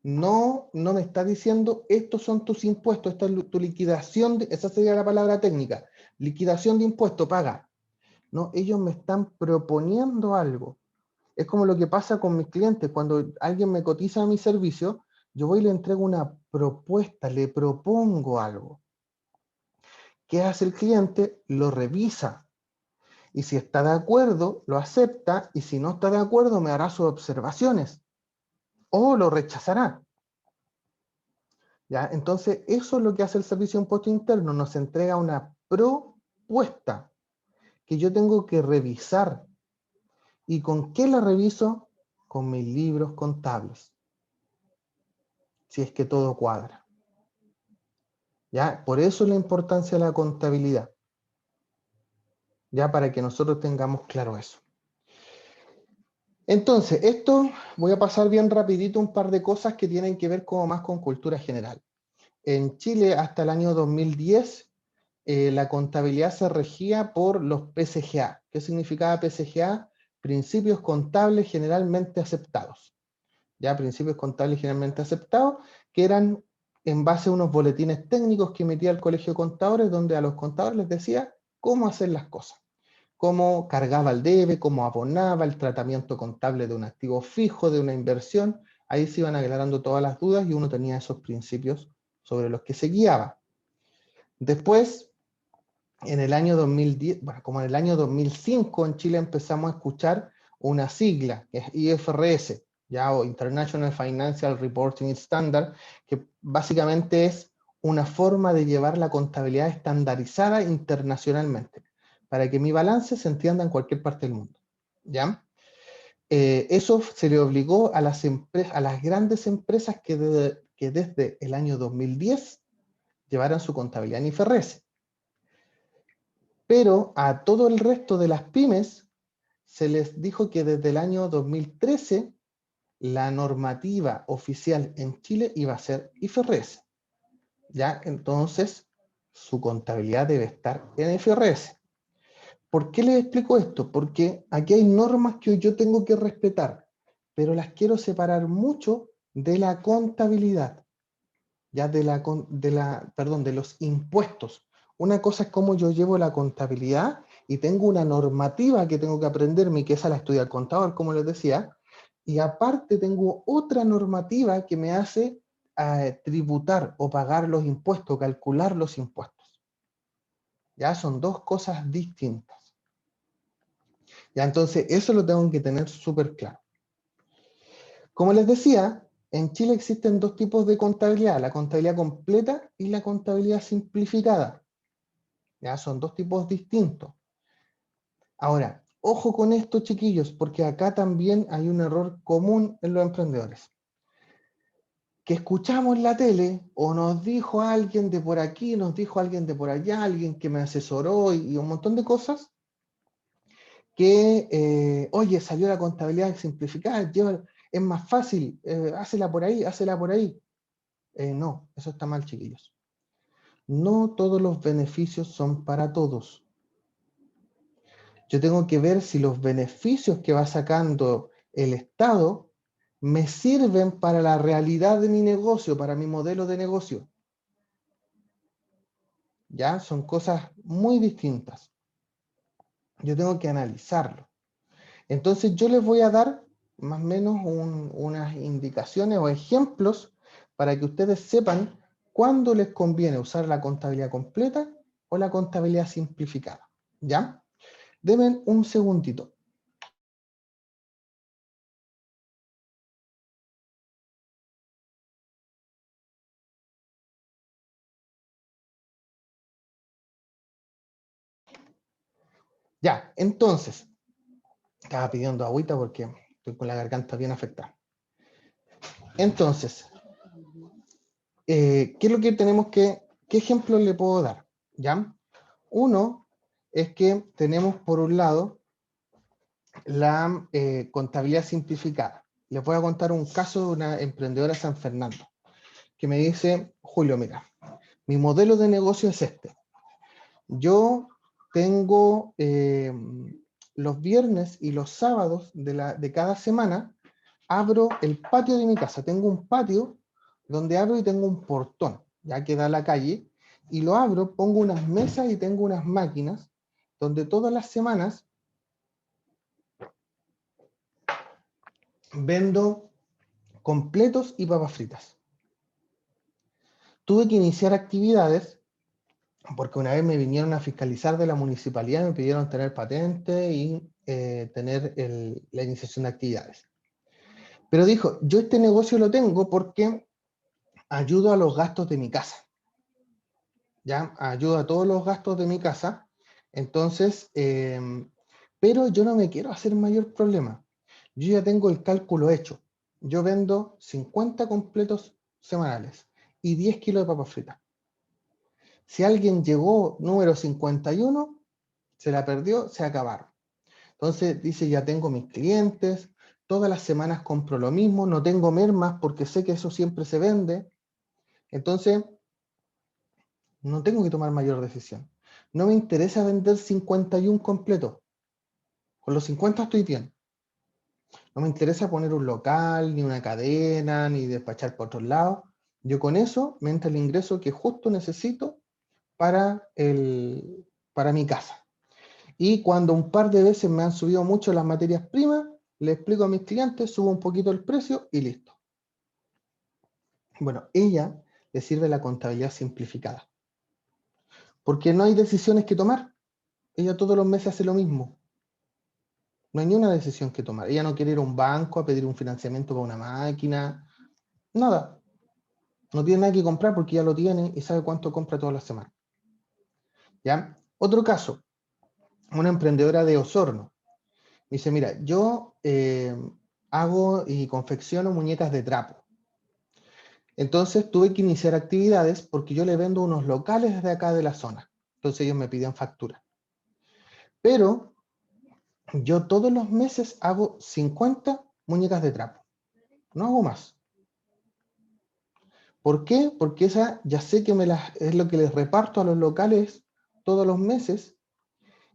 No me está diciendo, estos son tus impuestos, esta es tu liquidación, esa sería la palabra técnica, liquidación de impuesto, paga. No, ellos me están proponiendo algo. Es como lo que pasa con mis clientes, cuando alguien me cotiza a mi servicio, yo voy y le entrego una propuesta, le propongo algo. ¿qué hace el cliente? Lo revisa. Y si está de acuerdo, lo acepta, y si no está de acuerdo, me hará sus observaciones o lo rechazará. ¿Ya? Entonces, eso es lo que hace el Servicio de Impuesto Interno, nos entrega una propuesta que yo tengo que revisar. ¿Y con qué la reviso? Con mis libros contables, si es que todo cuadra. ¿Ya? Por eso la importancia de la contabilidad, ya para que nosotros tengamos claro eso. Entonces, esto voy a pasar bien rapidito un par de cosas que tienen que ver como más con cultura general. En Chile, hasta el año 2010, la contabilidad se regía por los PCGA. ¿Qué significaba PCGA? Principios contables generalmente aceptados. Ya, principios contables generalmente aceptados, que eran en base a unos boletines técnicos que emitía el Colegio de Contadores, donde a los contadores les decía cómo hacer las cosas, cómo cargaba el debe, cómo abonaba, el tratamiento contable de un activo fijo, de una inversión. Ahí se iban aclarando todas las dudas y uno tenía esos principios sobre los que se guiaba. Después, en el año 2010, bueno, como en el año 2005 en Chile empezamos a escuchar una sigla, que es IFRS, ya, o International Financial Reporting Standard, que básicamente es una forma de llevar la contabilidad estandarizada internacionalmente, para que mi balance se entienda en cualquier parte del mundo, ¿ya? Eso se le obligó a las grandes empresas que desde el año 2010 llevaran su contabilidad en IFRS. Pero a todo el resto de las pymes se les dijo que desde el año 2013 la normativa oficial en Chile iba a ser IFRS. ¿Ya? Entonces, su contabilidad debe estar en IFRS. ¿Por qué les explico esto? Porque aquí hay normas que yo tengo que respetar, pero las quiero separar mucho de la contabilidad, ya de los impuestos. Una cosa es cómo yo llevo la contabilidad y tengo una normativa que tengo que aprenderme, que esa la estudia el contador, como les decía, y aparte tengo otra normativa que me hace tributar o pagar los impuestos, calcular los impuestos. Ya son dos cosas distintas. Ya, entonces eso lo tengo que tener súper claro. Como les decía, en Chile existen dos tipos de contabilidad, la contabilidad completa y la contabilidad simplificada. Ya, son dos tipos distintos. Ahora, ojo con esto, chiquillos, porque acá también hay un error común en los emprendedores. Que escuchamos en la tele o nos dijo alguien de por aquí, nos dijo alguien de por allá, alguien que me asesoró y un montón de cosas, que, oye, salió la contabilidad simplificada, es más fácil, hácela por ahí, hácela por ahí. No, eso está mal, chiquillos. No todos los beneficios son para todos. Yo tengo que ver si los beneficios que va sacando el Estado me sirven para la realidad de mi negocio, para mi modelo de negocio. ¿Ya? Son cosas muy distintas. Yo tengo que analizarlo. Entonces yo les voy a dar más o menos unas indicaciones o ejemplos para que ustedes sepan cuándo les conviene usar la contabilidad completa o la contabilidad simplificada. ¿Ya? Denme un segundito. Ya, entonces, estaba pidiendo agüita porque estoy con la garganta bien afectada. Entonces, ¿qué es lo que tenemos qué ejemplo le puedo dar? ¿Ya? Uno es que tenemos por un lado la contabilidad simplificada. Les voy a contar un caso de una emprendedora de San Fernando que me dice, Julio, mira, mi modelo de negocio es este. Yo tengo los viernes y los sábados de cada semana, abro el patio de mi casa. Tengo un patio donde abro y tengo un portón, ya que da a la calle, y lo abro, pongo unas mesas y tengo unas máquinas donde todas las semanas vendo completos y papas fritas. Tuve que iniciar actividades porque una vez me vinieron a fiscalizar de la municipalidad, me pidieron tener patente y tener la iniciación de actividades. Pero dijo, yo este negocio lo tengo porque ayudo a los gastos de mi casa. ¿Ya? Ayudo a todos los gastos de mi casa. Entonces, pero yo no me quiero hacer mayor problema. Yo ya tengo el cálculo hecho. Yo vendo 50 completos semanales y 10 kilos de papas fritas. Si alguien llegó número 51, se la perdió, se acabaron. Entonces dice, ya tengo mis clientes, todas las semanas compro lo mismo, no tengo mermas porque sé que eso siempre se vende. Entonces, no tengo que tomar mayor decisión. No me interesa vender 51 completos. Con los 50 estoy bien. No me interesa poner un local, ni una cadena, ni despachar por otros lados. Yo con eso me entra el ingreso que justo necesito para, para mi casa. Y cuando un par de veces me han subido mucho las materias primas, le explico a mis clientes, subo un poquito el precio y listo. Bueno, ella le sirve la contabilidad simplificada. Porque no hay decisiones que tomar. Ella todos los meses hace lo mismo. No hay ni una decisión que tomar. Ella no quiere ir a un banco a pedir un financiamiento para una máquina. Nada. No tiene nada que comprar porque ya lo tiene y sabe cuánto compra todas las semanas. ¿Ya? Otro caso. Una emprendedora de Osorno. Me dice, mira, yo hago y confecciono muñecas de trapo. Entonces tuve que iniciar actividades porque yo le vendo unos locales de acá de la zona. Entonces ellos me piden factura. Pero yo todos los meses hago 50 muñecas de trapo. No hago más. ¿Por qué? Porque esa ya sé que es lo que les reparto a los locales todos los meses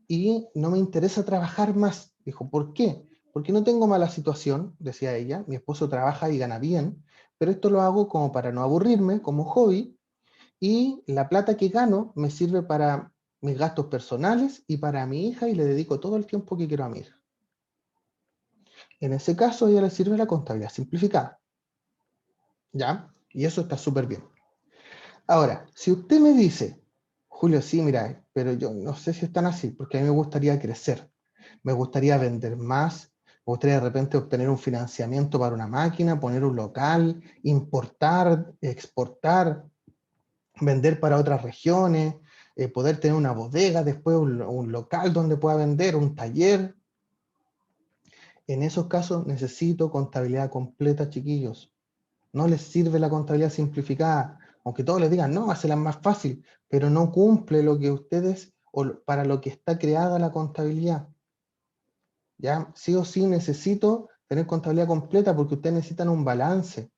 y no me interesa trabajar más. Dijo, ¿por qué? Porque no tengo mala situación, decía ella, mi esposo trabaja y gana bien, pero esto lo hago como para no aburrirme, como hobby, y la plata que gano me sirve para mis gastos personales y para mi hija y le dedico todo el tiempo que quiero a mi hija. En ese caso, a ella le sirve la contabilidad simplificada. ¿Ya? Y eso está súper bien. Ahora, si usted me dice, Julio, sí, mira, pero yo no sé si están así, porque a mí me gustaría crecer, me gustaría vender más, me gustaría de repente obtener un financiamiento para una máquina, poner un local, importar, exportar, vender para otras regiones, poder tener una bodega, después un local donde pueda vender, un taller. En esos casos necesito contabilidad completa, chiquillos. No les sirve la contabilidad simplificada, aunque todos les digan, no, hazla más fácil, pero no cumple lo que ustedes, o para lo que está creada la contabilidad. ¿Ya? Sí o sí necesito tener contabilidad completa porque ustedes necesitan un balance.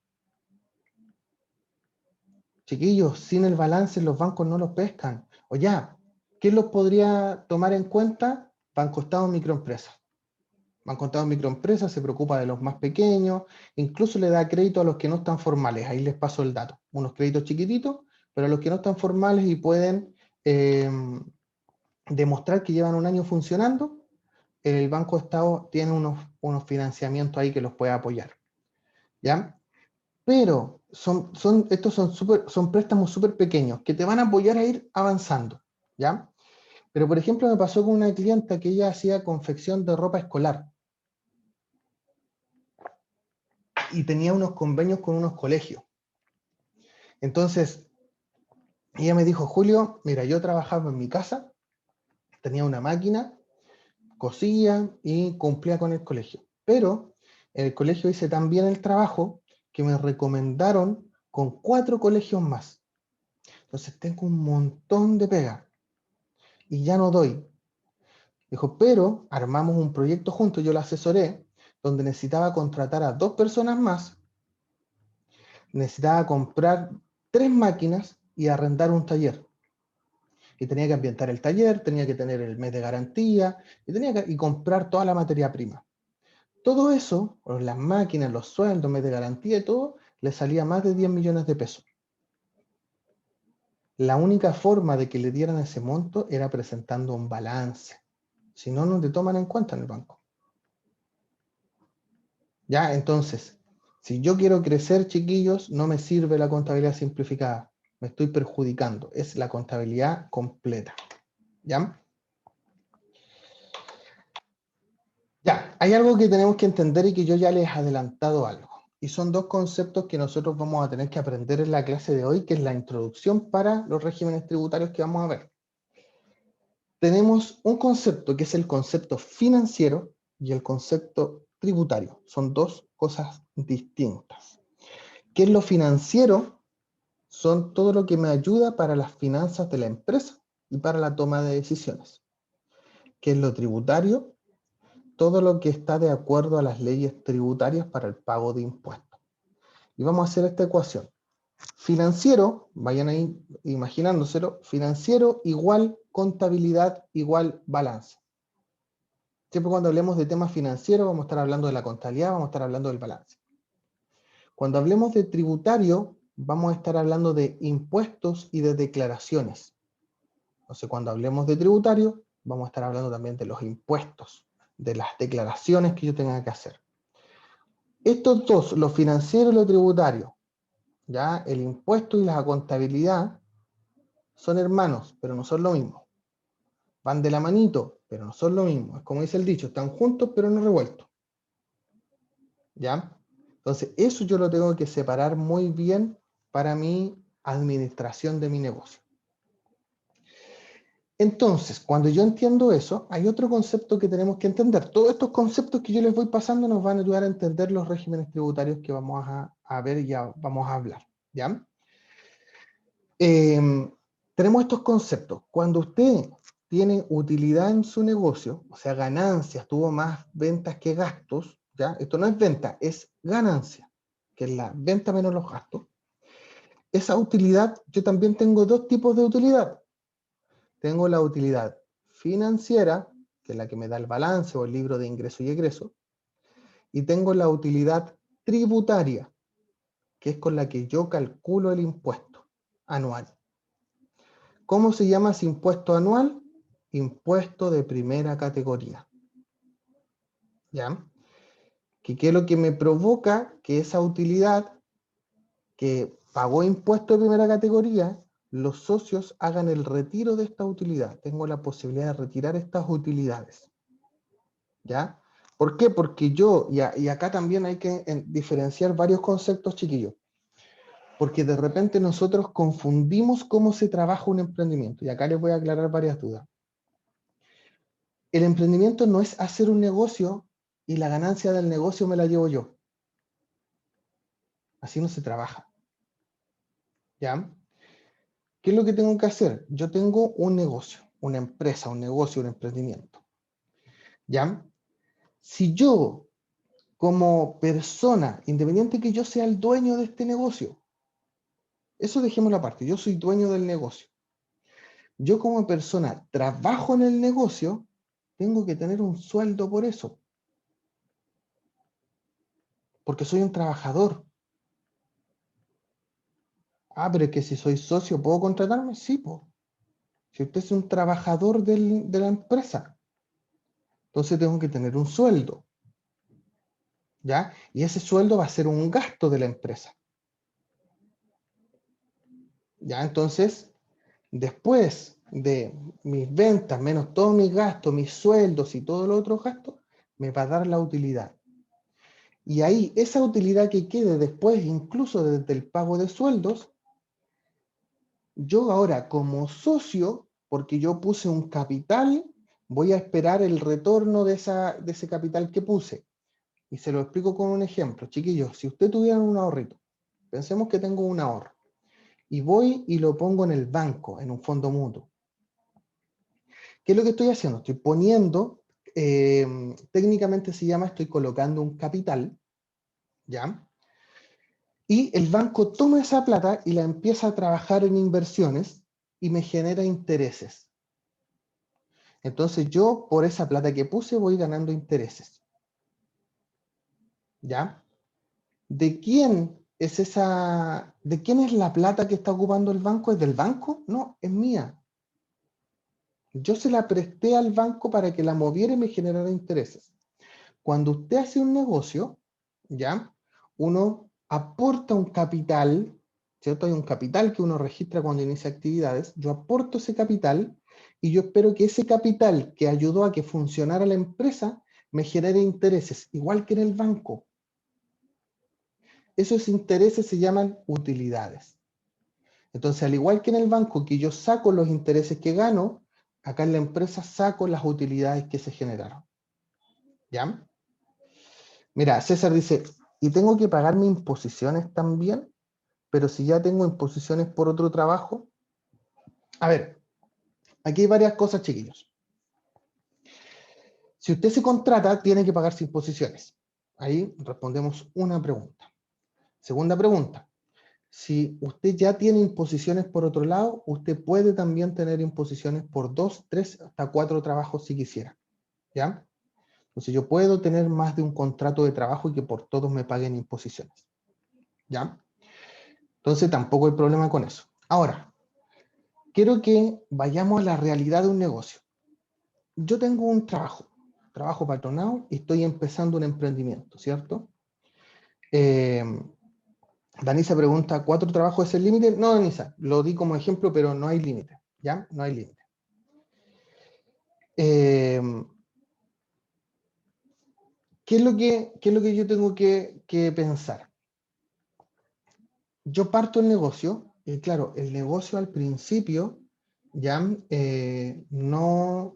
Chiquillos, sin el balance los bancos no los pescan. O ya, ¿quién los podría tomar en cuenta? Banco Estado Microempresas. Banco Estado Microempresas se preocupa de los más pequeños, incluso le da crédito a los que no están formales. Ahí les paso el dato. Unos créditos chiquititos, pero a los que no están formales y pueden demostrar que llevan un año funcionando, el Banco Estado tiene unos financiamientos ahí que los puede apoyar. ¿Ya? Pero estos son préstamos súper pequeños que te van a apoyar a ir avanzando, ¿ya? Pero, por ejemplo, me pasó con una clienta que ella hacía confección de ropa escolar y tenía unos convenios con unos colegios. Entonces, ella me dijo, Julio, mira, yo trabajaba en mi casa, tenía una máquina, cosía y cumplía con el colegio. Pero en el colegio hice tan bien el trabajo que me recomendaron con 4 colegios más. Entonces tengo un montón de pega y ya no doy. Dijo, pero armamos un proyecto juntos, yo la asesoré, donde necesitaba contratar a 2 personas más, necesitaba comprar 3 máquinas y arrendar un taller. Y tenía que ambientar el taller, tenía que tener el mes de garantía y tenía que comprar toda la materia prima. Todo eso, las máquinas, los sueldos, mes de garantía y todo, le salía más de 10 millones de pesos. La única forma de que le dieran ese monto era presentando un balance. Si no, no te toman en cuenta en el banco. ¿Ya? Entonces, si yo quiero crecer, chiquillos, no me sirve la contabilidad simplificada. me estoy perjudicando. Es la contabilidad completa. ¿Ya? Ya, hay algo que tenemos que entender y que yo ya les he adelantado algo. Y son dos conceptos que nosotros vamos a tener que aprender en la clase de hoy, que es la introducción para los regímenes tributarios que vamos a ver. Tenemos un concepto que es el concepto financiero y el concepto tributario. Son dos cosas distintas. ¿Qué es lo financiero? Son todo lo que me ayuda para las finanzas de la empresa y para la toma de decisiones. ¿Qué es lo tributario? Todo lo que está de acuerdo a las leyes tributarias para el pago de impuestos. Y vamos a hacer esta ecuación. Financiero, vayan ahí imaginándoselo, financiero igual contabilidad igual balance. Siempre cuando hablemos de temas financieros vamos a estar hablando de la contabilidad, vamos a estar hablando del balance. Cuando hablemos de tributario, vamos a estar hablando de impuestos y de declaraciones. Entonces, cuando hablemos de tributario, vamos a estar hablando también de los impuestos, de las declaraciones que yo tenga que hacer. Estos dos, lo financiero y lo tributario, ya el impuesto y la contabilidad, son hermanos, pero no son lo mismo. Van de la manito, pero no son lo mismo. Es como dice el dicho, están juntos, pero no revueltos. ¿Ya? Entonces, eso yo lo tengo que separar muy bien para mi administración de mi negocio. Entonces, cuando yo entiendo eso, hay otro concepto que tenemos que entender. Todos estos conceptos que yo les voy pasando nos van a ayudar a entender los regímenes tributarios que vamos a ver y ya vamos a hablar. ¿Ya? Tenemos estos conceptos. Cuando usted tiene utilidad en su negocio, o sea, ganancias, tuvo más ventas que gastos, ¿ya? Esto no es venta, es ganancia, que es la venta menos los gastos. Esa utilidad, yo también tengo dos tipos de utilidad. Tengo la utilidad financiera, que es la que me da el balance o el libro de ingreso y egreso, y tengo la utilidad tributaria, que es con la que yo calculo el impuesto anual. ¿Cómo se llama ese impuesto anual? Impuesto de primera categoría. ¿Ya? ¿Qué es lo que me provoca que esa utilidad que pagó impuesto de primera categoría, los socios hagan el retiro de esta utilidad? Tengo la posibilidad de retirar estas utilidades. ¿Ya? ¿Por qué? Porque yo, y acá también hay que diferenciar varios conceptos, chiquillos. Porque de repente nosotros confundimos cómo se trabaja un emprendimiento. Y acá les voy a aclarar varias dudas. El emprendimiento no es hacer un negocio y la ganancia del negocio me la llevo yo. Así no se trabaja. ¿Ya? ¿Qué es lo que tengo que hacer? Yo tengo un negocio, una empresa, un negocio, un emprendimiento. ¿Ya? Si yo, como persona, independiente que yo sea el dueño de este negocio, eso dejémoslo aparte, yo soy dueño del negocio. Yo como persona trabajo en el negocio, tengo que tener un sueldo por eso. Porque soy un trabajador. Ah, pero es que si soy socio, ¿puedo contratarme? Sí, pues. Si usted es un trabajador de la empresa, entonces tengo que tener un sueldo. ¿Ya? Y ese sueldo va a ser un gasto de la empresa. ¿Ya? Entonces, después de mis ventas, menos todos mis gastos, mis sueldos y todos los otros gastos, me va a dar la utilidad. Y ahí, esa utilidad que quede después, incluso desde el pago de sueldos, yo ahora como socio, porque yo puse un capital, voy a esperar el retorno de ese capital que puse. Y se lo explico con un ejemplo. Chiquillos, si usted tuviera un ahorrito, pensemos que tengo un ahorro, y voy y lo pongo en el banco, en un fondo mutuo. ¿Qué es lo que estoy haciendo? Estoy poniendo, técnicamente se llama, estoy colocando un capital, ¿ya? Y el banco toma esa plata y la empieza a trabajar en inversiones y me genera intereses. Entonces yo, por esa plata que puse, voy ganando intereses. ¿Ya? ¿De quién es la plata que está ocupando el banco? ¿Es del banco? No, es mía. Yo se la presté al banco para que la moviera y me generara intereses. Cuando usted hace un negocio, ¿ya? Uno aporta un capital ¿cierto? Hay un capital que uno registra cuando inicia actividades, yo aporto ese capital y yo espero que ese capital que ayudó a que funcionara la empresa me genere intereses, igual que en el banco. Esos intereses se llaman utilidades. Entonces, al igual que en el banco, que yo saco los intereses que gano, acá en la empresa saco las utilidades que se generaron. ¿Ya? Mira, César dice, ¿y tengo que pagar mis imposiciones también? Pero si ya tengo imposiciones por otro trabajo. A ver, aquí hay varias cosas, chiquillos. Si usted se contrata, tiene que pagar sus imposiciones. Ahí respondemos una pregunta. Segunda pregunta. Si usted ya tiene imposiciones por otro lado, usted puede también tener imposiciones por 2, 3, hasta 4 trabajos si quisiera. ¿Ya? Entonces yo puedo tener más de un contrato de trabajo y que por todos me paguen imposiciones. ¿Ya? Entonces tampoco hay problema con eso. Ahora, quiero que vayamos a la realidad de un negocio. Yo tengo un trabajo patronal y estoy empezando un emprendimiento, ¿cierto? Danisa pregunta, ¿4 trabajos es el límite? No, Danisa, lo di como ejemplo, pero no hay límite, ¿ya? No hay límite. ¿Qué es lo que yo tengo que pensar? Yo parto el negocio, y claro, el negocio al principio ya no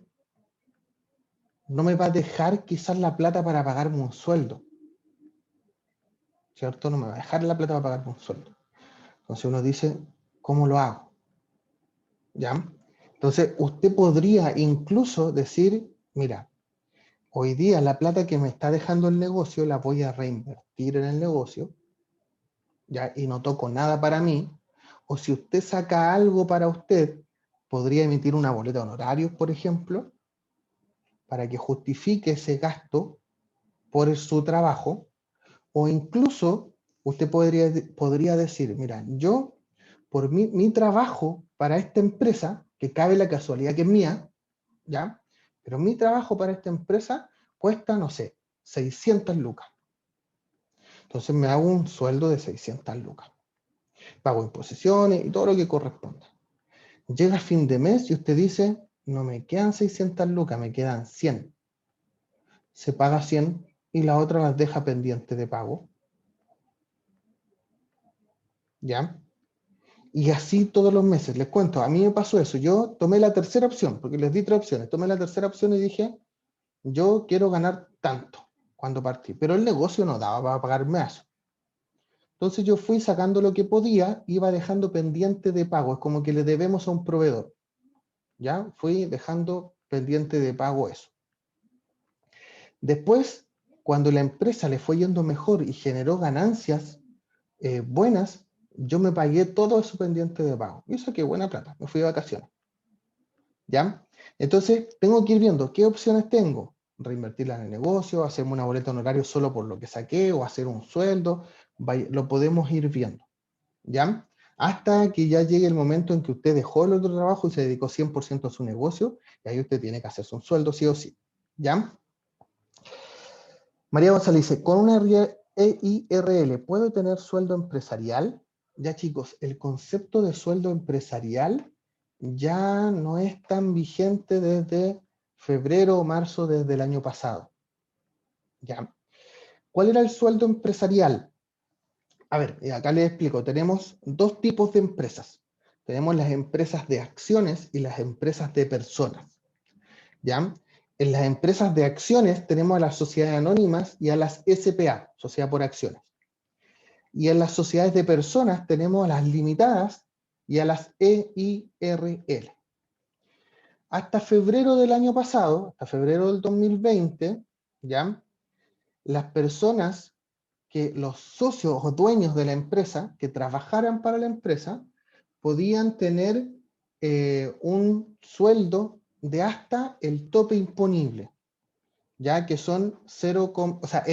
me va a dejar quizás la plata para pagarme un sueldo, ¿cierto? No me va a dejar la plata para pagarme un sueldo. Entonces uno dice, ¿cómo lo hago? ¿Ya? Entonces usted podría incluso decir, mira, hoy día la plata que me está dejando el negocio la voy a reinvertir en el negocio, ¿ya? Y no toco nada para mí. O si usted saca algo para usted, podría emitir una boleta de honorarios, por ejemplo, para que justifique ese gasto por su trabajo. O incluso usted podría decir, mira, yo por mi trabajo para esta empresa, que cabe la casualidad que es mía, ¿ya? Pero mi trabajo para esta empresa cuesta, no sé, 600 lucas. Entonces me hago un sueldo de 600 lucas. Pago imposiciones y todo lo que corresponda. Llega fin de mes y usted dice, no me quedan 600 lucas, me quedan 100. Se paga 100 y la otra las deja pendiente de pago. ¿Ya? Y así todos los meses. Les cuento, a mí me pasó eso. Yo tomé la tercera opción, porque les di 3 opciones. Tomé la tercera opción y dije, yo quiero ganar tanto cuando partí. Pero el negocio no daba para pagarme eso. Entonces yo fui sacando lo que podía, iba dejando pendiente de pago. Es como que le debemos a un proveedor. ¿Ya? Fui dejando pendiente de pago eso. Después, cuando la empresa le fue yendo mejor y generó ganancias buenas, yo me pagué todo eso pendiente de pago. Y saqué buena plata, me fui de vacaciones. ¿Ya? Entonces, tengo que ir viendo qué opciones tengo. Reinvertirla en el negocio, hacerme una boleta honorario solo por lo que saqué o hacer un sueldo. Lo podemos ir viendo. ¿Ya? Hasta que ya llegue el momento en que usted dejó el otro trabajo y se dedicó 100% a su negocio, y ahí usted tiene que hacerse un sueldo sí o sí. ¿Ya? María González dice, con una EIRL, ¿puedo tener sueldo empresarial? Ya chicos, el concepto de sueldo empresarial ya no es tan vigente desde febrero o marzo desde el año pasado. ¿Ya? ¿Cuál era el sueldo empresarial? A ver, acá les explico, tenemos 2 tipos de empresas. Tenemos las empresas de acciones y las empresas de personas. ¿Ya? En las empresas de acciones tenemos a las sociedades anónimas y a las SPA, Sociedad por Acciones. Y en las sociedades de personas tenemos a las limitadas y a las EIRL. Hasta febrero del año pasado, hasta febrero del 2020, ¿ya? Las personas los socios o dueños de la empresa que trabajaran para la empresa podían tener un sueldo de hasta el tope imponible, ya que son 0, o sea,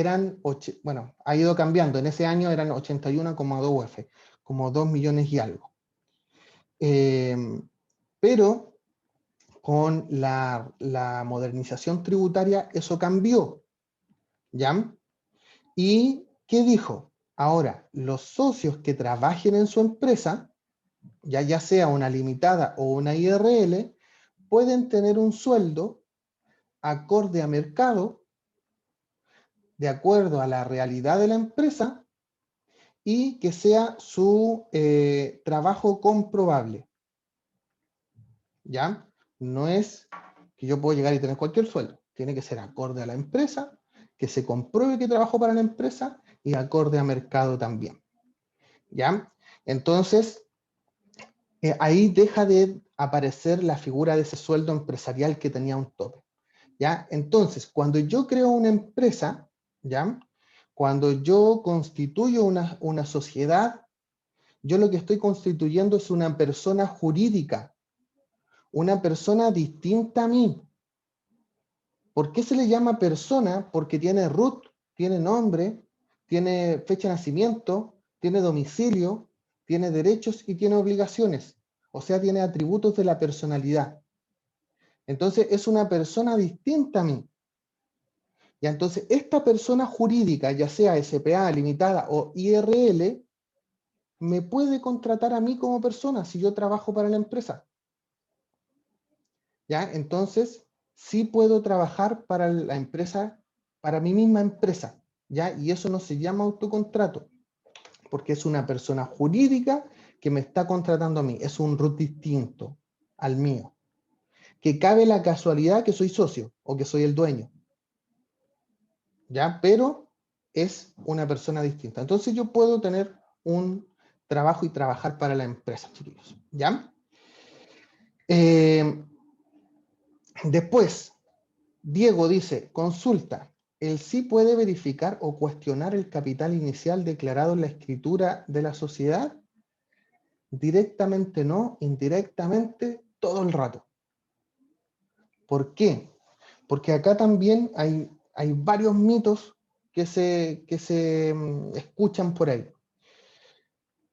bueno, ha ido cambiando, en ese año eran 81,2 UF, como 2 millones y algo. Pero con la modernización tributaria eso cambió, ¿ya? ¿Y qué dijo? Ahora, los socios que trabajen en su empresa, ya sea una limitada o una IRL, pueden tener un sueldo acorde a mercado, de acuerdo a la realidad de la empresa, y que sea su trabajo comprobable. ¿Ya? No es que yo puedo llegar y tener cualquier sueldo. Tiene que ser acorde a la empresa, que se compruebe que trabajo para la empresa y acorde a mercado también. ¿Ya? Entonces, ahí deja de aparecer la figura de ese sueldo empresarial que tenía un tope. ¿Ya? Entonces, cuando yo creo una empresa, ¿ya? Cuando yo constituyo una sociedad, yo lo que estoy constituyendo es una persona jurídica, una persona distinta a mí. ¿Por qué se le llama persona? Porque tiene root, tiene nombre, tiene fecha de nacimiento, tiene domicilio, tiene derechos y tiene obligaciones. O sea, tiene atributos de la personalidad. Entonces, es una persona distinta a mí. Y entonces, esta persona jurídica, ya sea SPA, limitada o IRL, me puede contratar a mí como persona si yo trabajo para la empresa. ¿Ya? Entonces, sí puedo trabajar para la empresa, para mi misma empresa, ¿ya? Y eso no se llama autocontrato, porque es una persona jurídica que me está contratando a mí, es un RUT distinto al mío, que cabe la casualidad que soy socio o que soy el dueño, ¿ya? Pero es una persona distinta. Entonces yo puedo tener un trabajo y trabajar para la empresa, chiquillos, ¿ya? Después, Diego dice, consulta, ¿el sí puede verificar o cuestionar el capital inicial declarado en la escritura de la sociedad? Directamente no, indirectamente todo el rato. ¿Por qué? Porque acá también hay varios mitos que se escuchan por ahí.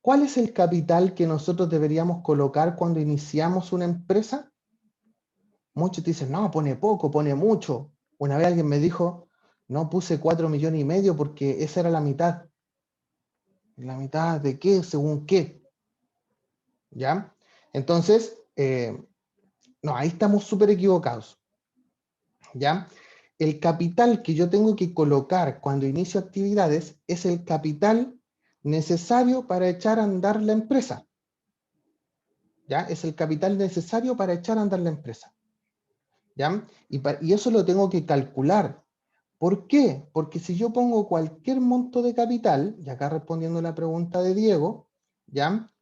¿Cuál es el capital que nosotros deberíamos colocar cuando iniciamos una empresa? Muchos dicen, no, pone poco, pone mucho. Una vez alguien me dijo, no, puse 4,5 millones porque esa era la mitad. ¿La mitad de qué? ¿Según qué? ¿Ya? Entonces, no, ahí estamos súper equivocados. ¿Ya? El capital que yo tengo que colocar cuando inicio actividades es el capital necesario para echar a andar la empresa. ¿Ya? Es el capital necesario para echar a andar la empresa. ¿Ya? Y eso lo tengo que calcular. ¿Por qué? Porque si yo pongo cualquier monto de capital, y acá respondiendo la pregunta de Diego, ¿ya?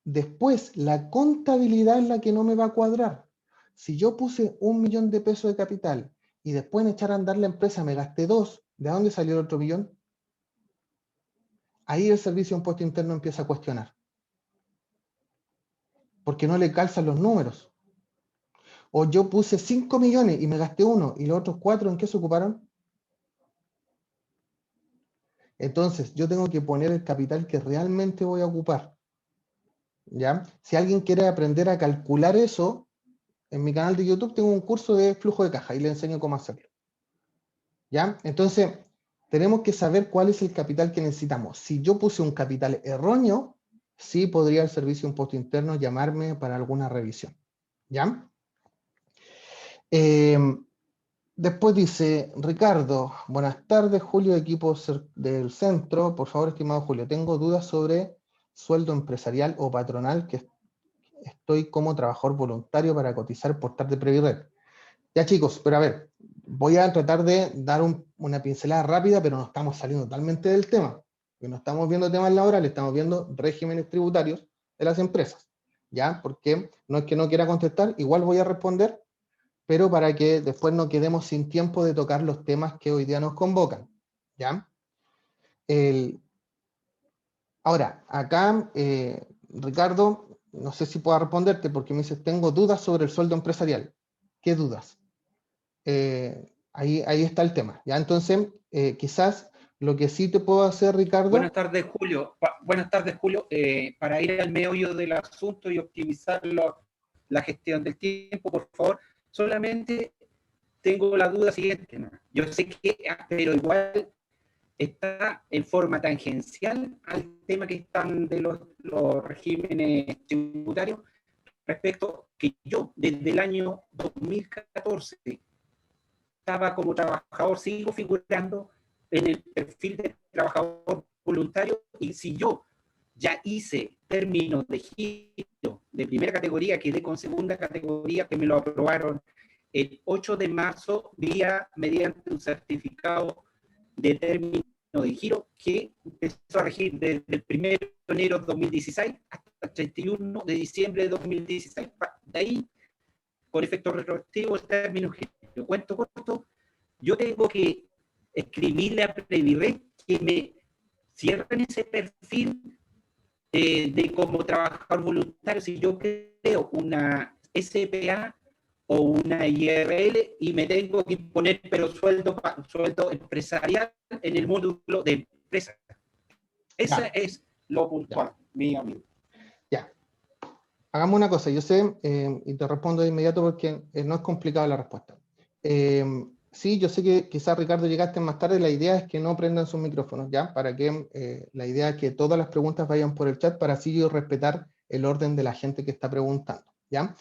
Después la contabilidad es la que no me va a cuadrar. Si yo puse 1 millón de pesos de capital y después en echar a andar la empresa me gasté 2, ¿de dónde salió el otro millón? Ahí el servicio de impuesto interno empieza a cuestionar. Porque no le calzan los números. O yo puse 5 millones y me gasté 1 y los otros 4, ¿en qué se ocuparon? Entonces, yo tengo que poner el capital que realmente voy a ocupar. ¿Ya? Si alguien quiere aprender a calcular eso, en mi canal de YouTube tengo un curso de flujo de caja y le enseño cómo hacerlo. ¿Ya? Entonces, tenemos que saber cuál es el capital que necesitamos. Si yo puse un capital erróneo, sí podría el servicio de impuesto interno llamarme para alguna revisión. ¿Ya? Después dice, Ricardo, buenas tardes, Julio, equipo del centro. Por favor, estimado Julio, tengo dudas sobre sueldo empresarial o patronal, que estoy como trabajador voluntario para cotizar por tarde Previred. Ya chicos, pero a ver, voy a tratar de dar una pincelada rápida, pero no estamos saliendo totalmente del tema. Porque no estamos viendo temas laborales, estamos viendo regímenes tributarios de las empresas. ¿Ya? Porque no es que no quiera contestar, igual voy a responder, pero para que después no quedemos sin tiempo de tocar los temas que hoy día nos convocan. ¿Ya? Ahora, acá, Ricardo, no sé si puedo responderte porque me dices, tengo dudas sobre el sueldo empresarial. ¿Qué dudas? Ahí está el tema. ¿Ya? Entonces, quizás lo que sí te puedo hacer, Ricardo. Buenas tardes, Julio. Para ir al meollo del asunto y optimizar la gestión del tiempo, por favor, solamente tengo la duda siguiente, ¿no? Yo sé que, pero igual está en forma tangencial al tema que están de los regímenes tributarios, respecto que yo desde el año 2014 estaba como trabajador, sigo figurando en el perfil de trabajador voluntario, y si yo ya hice términos de giro de primera categoría, quedé con segunda categoría, que me lo aprobaron el 8 de marzo, mediante un certificado de término de giro que empezó a regir desde el 1 de enero de 2016 hasta el 31 de diciembre de 2016. De ahí, por efecto retroactivo, el término de giro. Cuento corto, yo tengo que escribirle a Previred que me cierren ese perfil de como trabajador voluntario si yo creo una SPA o una IRL y me tengo que poner pero sueldo empresarial en el módulo de empresa. Esa es lo puntual, mi amigo. Ya. Hagamos una cosa, yo sé, y te respondo de inmediato porque no es complicada la respuesta. Sí, yo sé que quizás, Ricardo, llegaste más tarde. La idea es que no prendan sus micrófonos, ¿ya? Para que la idea es que todas las preguntas vayan por el chat para así yo respetar el orden de la gente que está preguntando, ¿ya?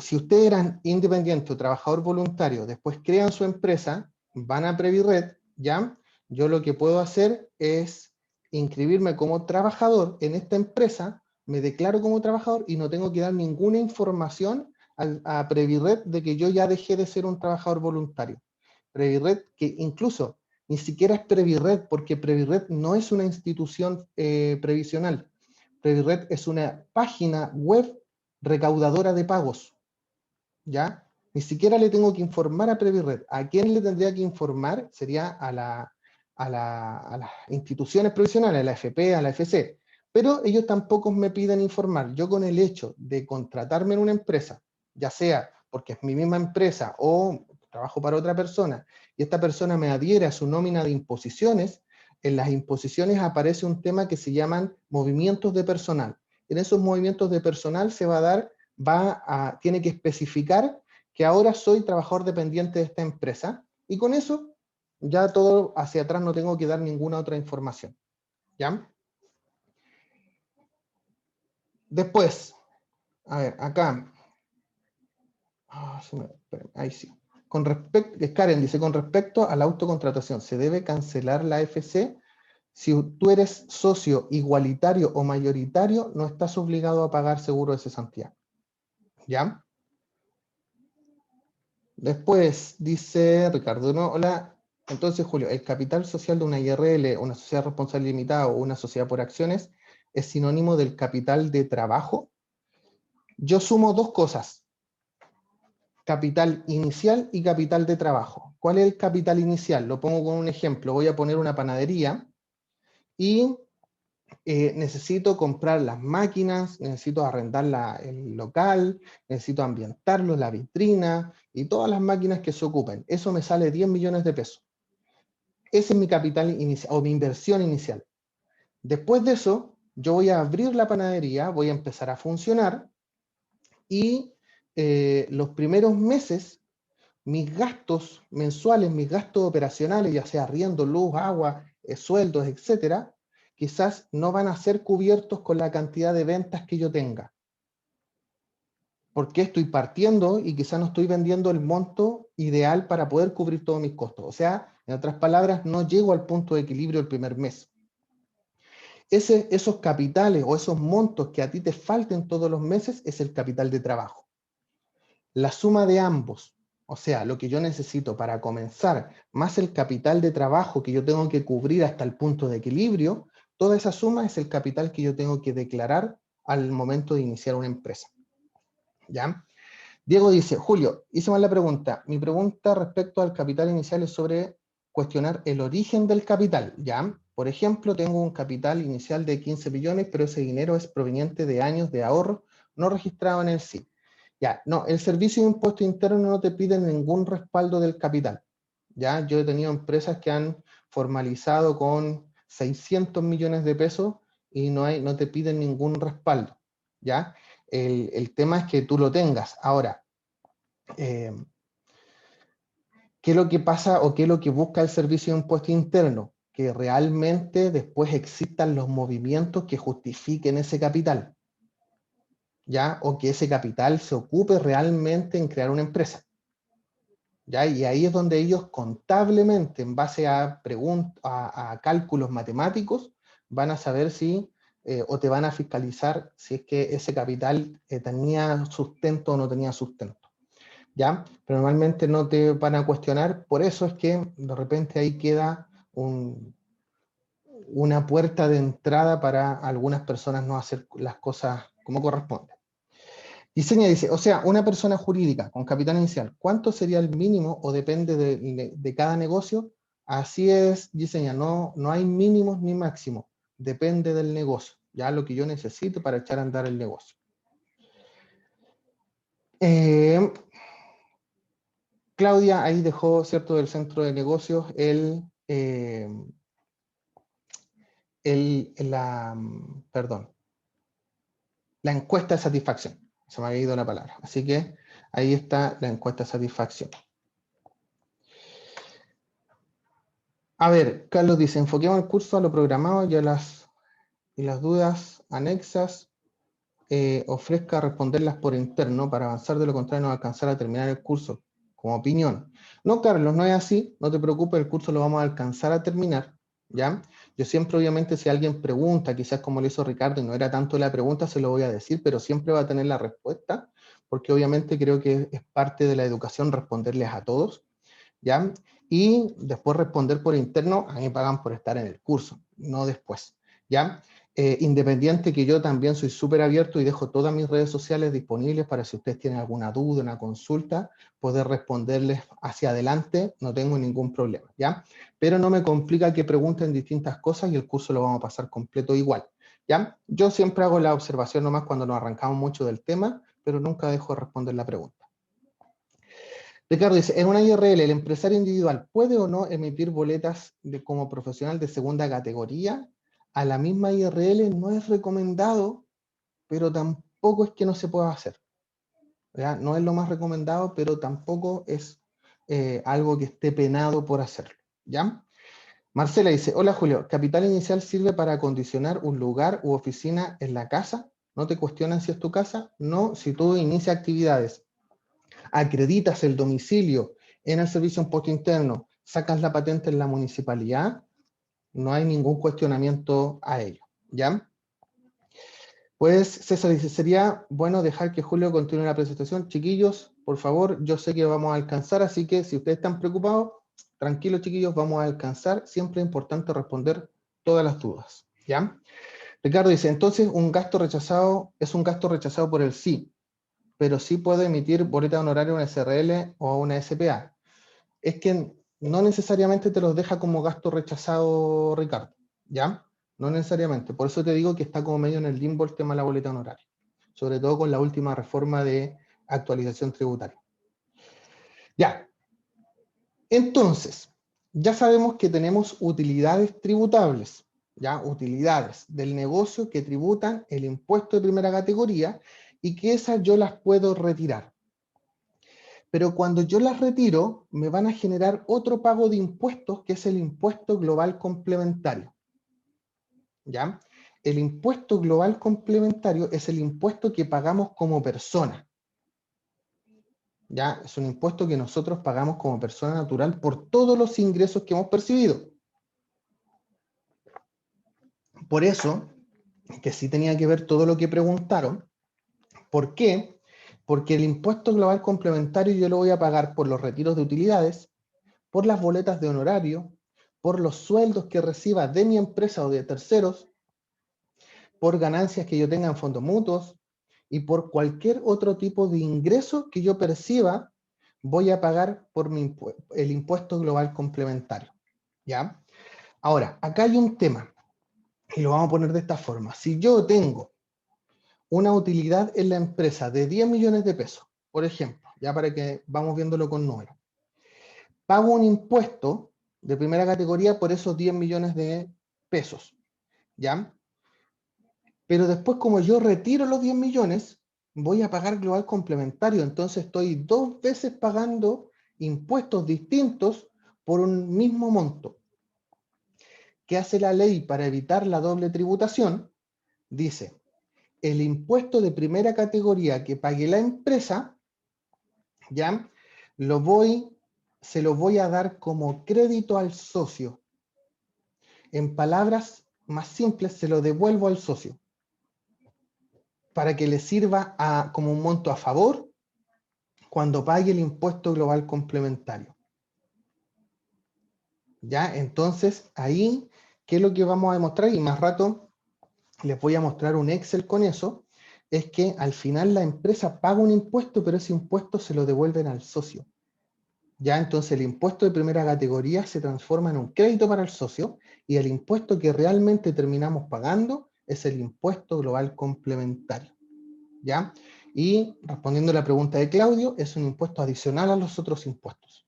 Si ustedes eran independiente o trabajador voluntario, después crean su empresa, van a Previred, ¿ya? Yo lo que puedo hacer es inscribirme como trabajador en esta empresa, me declaro como trabajador y no tengo que dar ninguna información a Previred de que yo ya dejé de ser un trabajador voluntario. Previred, que incluso ni siquiera es Previred, porque Previred no es una institución previsional. Previred es una página web recaudadora de pagos, ¿ya? Ni siquiera le tengo que informar a Previred. ¿A quién le tendría que informar? Sería a las instituciones previsionales, a la AFP, a la AFC. Pero ellos tampoco me piden informar. Yo, con el hecho de contratarme en una empresa, ya sea porque es mi misma empresa o trabajo para otra persona, y esta persona me adhiere a su nómina de imposiciones, en las imposiciones aparece un tema que se llaman movimientos de personal. En esos movimientos de personal se va a dar, tiene que especificar que ahora soy trabajador dependiente de esta empresa, y con eso ya todo hacia atrás no tengo que dar ninguna otra información, ¿ya? Después, a ver, acá, ahí sí. Karen dice, con respecto a la autocontratación, ¿se debe cancelar la AFC? Si tú eres socio igualitario o mayoritario, no estás obligado a pagar seguro de cesantía, ¿ya? Después dice Ricardo, no, hola. Entonces, Julio, ¿el capital social de una IRL, una sociedad responsable limitada o una sociedad por acciones es sinónimo del capital de trabajo? Yo sumo dos cosas: capital inicial y capital de trabajo. ¿Cuál es el capital inicial? Lo pongo con un ejemplo. Voy a poner una panadería y necesito comprar las máquinas, necesito arrendar el local, necesito ambientarlo, la vitrina y todas las máquinas que se ocupen. Eso me sale 10 millones de pesos. Ese es mi capital inicial o mi inversión inicial. Después de eso, yo voy a abrir la panadería, voy a empezar a funcionar y los primeros meses, mis gastos mensuales, mis gastos operacionales, ya sea arriendo, luz, agua, sueldos, etcétera, quizás no van a ser cubiertos con la cantidad de ventas que yo tenga. Porque estoy partiendo y quizás no estoy vendiendo el monto ideal para poder cubrir todos mis costos. O sea, en otras palabras, no llego al punto de equilibrio el primer mes. Esos capitales o esos montos que a ti te falten todos los meses es el capital de trabajo. La suma de ambos, o sea, lo que yo necesito para comenzar, más el capital de trabajo que yo tengo que cubrir hasta el punto de equilibrio, toda esa suma es el capital que yo tengo que declarar al momento de iniciar una empresa. ¿Ya? Diego dice, Julio, hice mal la pregunta. Mi pregunta respecto al capital inicial es sobre cuestionar el origen del capital. ¿Ya? Por ejemplo, tengo un capital inicial de 15 millones, pero ese dinero es proveniente de años de ahorro no registrado en el SIC. Ya, no, el Servicio de Impuesto Interno no te pide ningún respaldo del capital. Ya, yo he tenido empresas que han formalizado con 600 millones de pesos y no te piden ningún respaldo. Ya, el tema es que tú lo tengas. Ahora, ¿Qué es lo que pasa o qué es lo que busca el Servicio de Impuesto Interno? Que realmente después existan los movimientos que justifiquen ese capital, ¿ya? O que ese capital se ocupe realmente en crear una empresa, ¿ya? Y ahí es donde ellos contablemente, en base a, a cálculos matemáticos, van a saber si, o te van a fiscalizar si es que ese capital tenía sustento o no tenía sustento. ¿Ya? Pero normalmente no te van a cuestionar, por eso es que de repente ahí queda una puerta de entrada para algunas personas no hacer las cosas como corresponde. Diseña dice, o sea, una persona jurídica con capital inicial, ¿cuánto sería el mínimo o depende de cada negocio? Así es, Diseña, no hay mínimos ni máximos, depende del negocio, ya lo que yo necesito para echar a andar el negocio. Claudia ahí dejó, ¿cierto?, del centro de negocios la encuesta de satisfacción. Se me había ido la palabra. Así que ahí está la encuesta de satisfacción. A ver, Carlos dice, enfoquemos el curso a lo programado y las dudas anexas ofrezca responderlas por interno para avanzar, de lo contrario no alcanzar a terminar el curso. Como opinión. No, Carlos, no es así, no te preocupes, el curso lo vamos a alcanzar a terminar, ¿ya? Yo siempre, obviamente, si alguien pregunta, quizás como lo hizo Ricardo, y no era tanto la pregunta, se lo voy a decir, pero siempre va a tener la respuesta, porque obviamente creo que es parte de la educación responderles a todos, ¿ya? Y después responder por interno, a mí me pagan por estar en el curso, no después, ¿ya? Independiente que yo también soy súper abierto y dejo todas mis redes sociales disponibles para si ustedes tienen alguna duda, una consulta, poder responderles hacia adelante, no tengo ningún problema, ¿ya? Pero no me complica que pregunten distintas cosas y el curso lo vamos a pasar completo igual, ¿ya? Yo siempre hago la observación nomás cuando nos arrancamos mucho del tema, pero nunca dejo de responder la pregunta. Ricardo dice, en una IRL, ¿el empresario individual puede o no emitir boletas como profesional de segunda categoría? A la misma IRL no es recomendado, pero tampoco es que no se pueda hacer, ¿verdad? No es lo más recomendado, pero tampoco es algo que esté penado por hacerlo, ¿ya? Marcela dice, hola Julio, ¿capital inicial sirve para acondicionar un lugar u oficina en la casa? ¿No te cuestionan si es tu casa? No, si tú inicias actividades, acreditas el domicilio en el servicio de impuesto interno, sacas la patente en la municipalidad, no hay ningún cuestionamiento a ello, ¿ya? Pues César dice, sería bueno dejar que Julio continúe la presentación. Chiquillos, por favor, yo sé que vamos a alcanzar, así que si ustedes están preocupados, tranquilos chiquillos, vamos a alcanzar. Siempre es importante responder todas las dudas, ¿ya? Ricardo dice, entonces un gasto rechazado es un gasto rechazado por el sí, pero sí puede emitir boleta de honorario a una SRL o a una SPA. Es que no necesariamente te los deja como gasto rechazado, Ricardo, ¿ya? No necesariamente. Por eso te digo que está como medio en el limbo el tema de la boleta honoraria, sobre todo con la última reforma de actualización tributaria. Ya. Entonces, ya sabemos que tenemos utilidades tributables, ¿ya? Utilidades del negocio que tributan el impuesto de primera categoría y que esas yo las puedo retirar. Pero cuando yo las retiro, me van a generar otro pago de impuestos, que es el impuesto global complementario, ¿ya? El impuesto global complementario es el impuesto que pagamos como persona, ¿ya? Es un impuesto que nosotros pagamos como persona natural por todos los ingresos que hemos percibido. Por eso, que sí tenía que ver todo lo que preguntaron. ¿Por qué? Porque el impuesto global complementario yo lo voy a pagar por los retiros de utilidades, por las boletas de honorario, por los sueldos que reciba de mi empresa o de terceros, por ganancias que yo tenga en fondos mutuos y por cualquier otro tipo de ingreso que yo perciba, voy a pagar por el impuesto global complementario, ¿ya? Ahora, acá hay un tema, y lo vamos a poner de esta forma. Si yo tengo una utilidad en la empresa de 10 millones de pesos, por ejemplo, ya para que vamos viéndolo con números, pago un impuesto de primera categoría por esos 10 millones de pesos, ¿ya? Pero después, como yo retiro los 10 millones, voy a pagar global complementario, entonces estoy 2 veces pagando impuestos distintos por un mismo monto. ¿Qué hace la ley para evitar la doble tributación? Dice, el impuesto de primera categoría que pague la empresa, ¿ya? Se lo voy a dar como crédito al socio. En palabras más simples, se lo devuelvo al socio para que le sirva como un monto a favor cuando pague el impuesto global complementario. ¿Ya? Entonces, ahí, ¿qué es lo que vamos a demostrar? Y más rato les voy a mostrar un Excel con eso, es que al final la empresa paga un impuesto, pero ese impuesto se lo devuelven al socio. ¿Ya? Entonces el impuesto de primera categoría se transforma en un crédito para el socio y el impuesto que realmente terminamos pagando es el impuesto global complementario. ¿Ya? Y respondiendo a la pregunta de Claudio, es un impuesto adicional a los otros impuestos.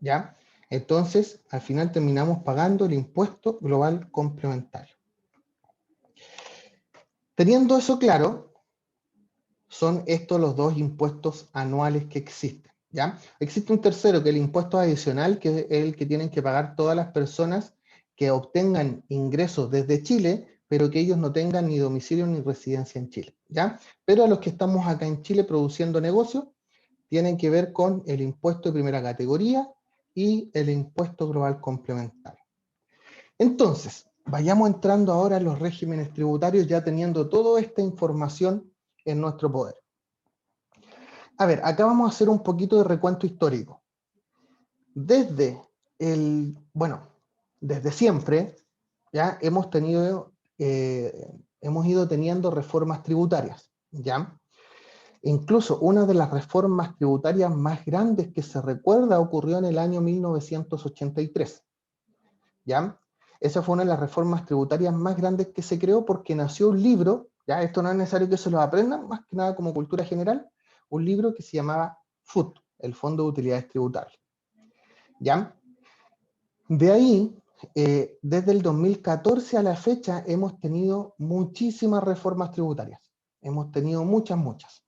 ¿Ya? Entonces, al final terminamos pagando el impuesto global complementario. Teniendo eso claro, son estos los dos impuestos anuales que existen. ¿Ya? Existe un tercero, que es el impuesto adicional, que es el que tienen que pagar todas las personas que obtengan ingresos desde Chile, pero que ellos no tengan ni domicilio ni residencia en Chile. ¿Ya? Pero a los que estamos acá en Chile produciendo negocios, tienen que ver con el impuesto de primera categoría y el impuesto global complementario. Entonces, vayamos entrando ahora en los regímenes tributarios, ya teniendo toda esta información en nuestro poder. A ver, acá vamos a hacer un poquito de recuento histórico. Desde siempre, ya hemos ido teniendo reformas tributarias, ¿ya? Incluso una de las reformas tributarias más grandes que se recuerda ocurrió en el año 1983, ¿ya? Esa fue una de las reformas tributarias más grandes que se creó porque nació un libro, ya esto no es necesario que se lo aprendan, más que nada como cultura general, un libro que se llamaba FUT, el Fondo de Utilidades Tributarias. ¿Ya? De ahí, desde el 2014 a la fecha, hemos tenido muchísimas reformas tributarias. Hemos tenido muchas.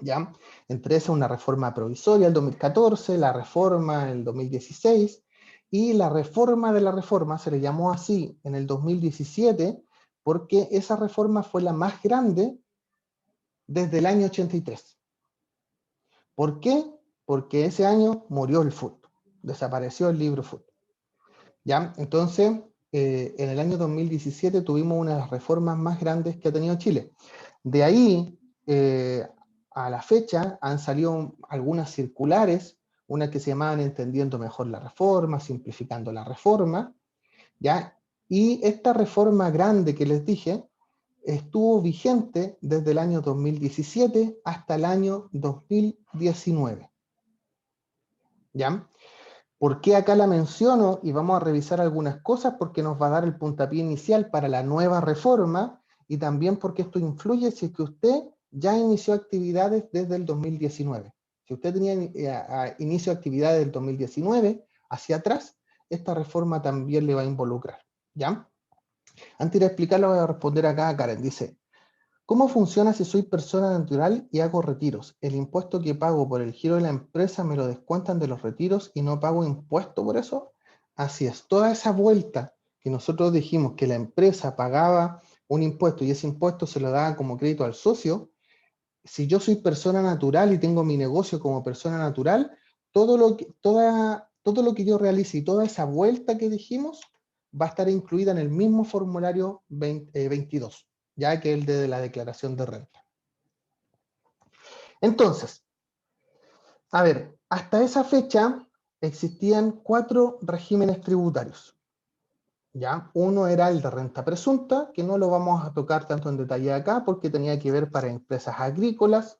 ¿Ya? Entre esas una reforma provisoria el 2014, la reforma en el 2016, y la reforma de la reforma se le llamó así en el 2017, porque esa reforma fue la más grande desde el año 83. ¿Por qué? Porque ese año murió el FUT, desapareció el libro FUT. ¿Ya? Entonces, en el año 2017 tuvimos una de las reformas más grandes que ha tenido Chile. De ahí, a la fecha, han salido algunas circulares, una que se llamaban Entendiendo Mejor la Reforma, Simplificando la Reforma, ¿ya? Y esta reforma grande que les dije, estuvo vigente desde el año 2017 hasta el año 2019. ¿Ya? ¿Por qué acá la menciono? Y vamos a revisar algunas cosas porque nos va a dar el puntapié inicial para la nueva reforma y también porque esto influye si es que usted ya inició actividades desde el 2019. Si usted tenía inicio de actividades del 2019 hacia atrás, esta reforma también le va a involucrar. ¿Ya? Antes de explicarlo voy a responder acá a Karen. Dice, ¿cómo funciona si soy persona natural y hago retiros? El impuesto que pago por el giro de la empresa me lo descuentan de los retiros y no pago impuesto por eso. Así es, toda esa vuelta que nosotros dijimos que la empresa pagaba un impuesto y ese impuesto se lo daba como crédito al socio, si yo soy persona natural y tengo mi negocio como persona natural, todo lo que yo realice y toda esa vuelta que dijimos va a estar incluida en el mismo formulario 22. Ya que es el de la declaración de renta. Entonces, a ver, hasta esa fecha existían 4 regímenes tributarios. ¿Ya? Uno era el de renta presunta, que no lo vamos a tocar tanto en detalle acá, porque tenía que ver para empresas agrícolas,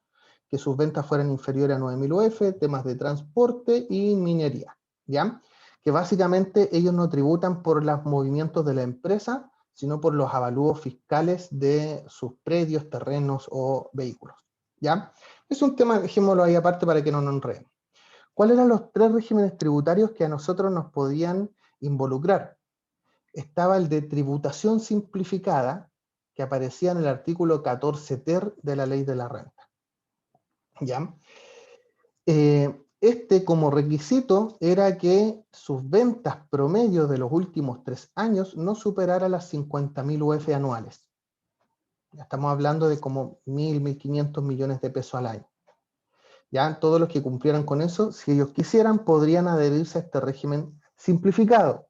que sus ventas fueran inferiores a 9.000 UF, temas de transporte y minería, ¿ya? Que básicamente ellos no tributan por los movimientos de la empresa, sino por los avalúos fiscales de sus predios, terrenos o vehículos, ¿ya? Es un tema, dejémoslo ahí aparte para que no nos enredemos. ¿Cuáles eran los 3 regímenes tributarios que a nosotros nos podían involucrar? Estaba el de tributación simplificada, que aparecía en el artículo 14 ter de la Ley de la Renta, ¿ya? como requisito era que sus ventas promedio de los últimos 3 años no superara las 50.000 UF anuales. Ya estamos hablando de como 1.500 millones de pesos al año. Ya todos los que cumplieran con eso, si ellos quisieran, podrían adherirse a este régimen simplificado,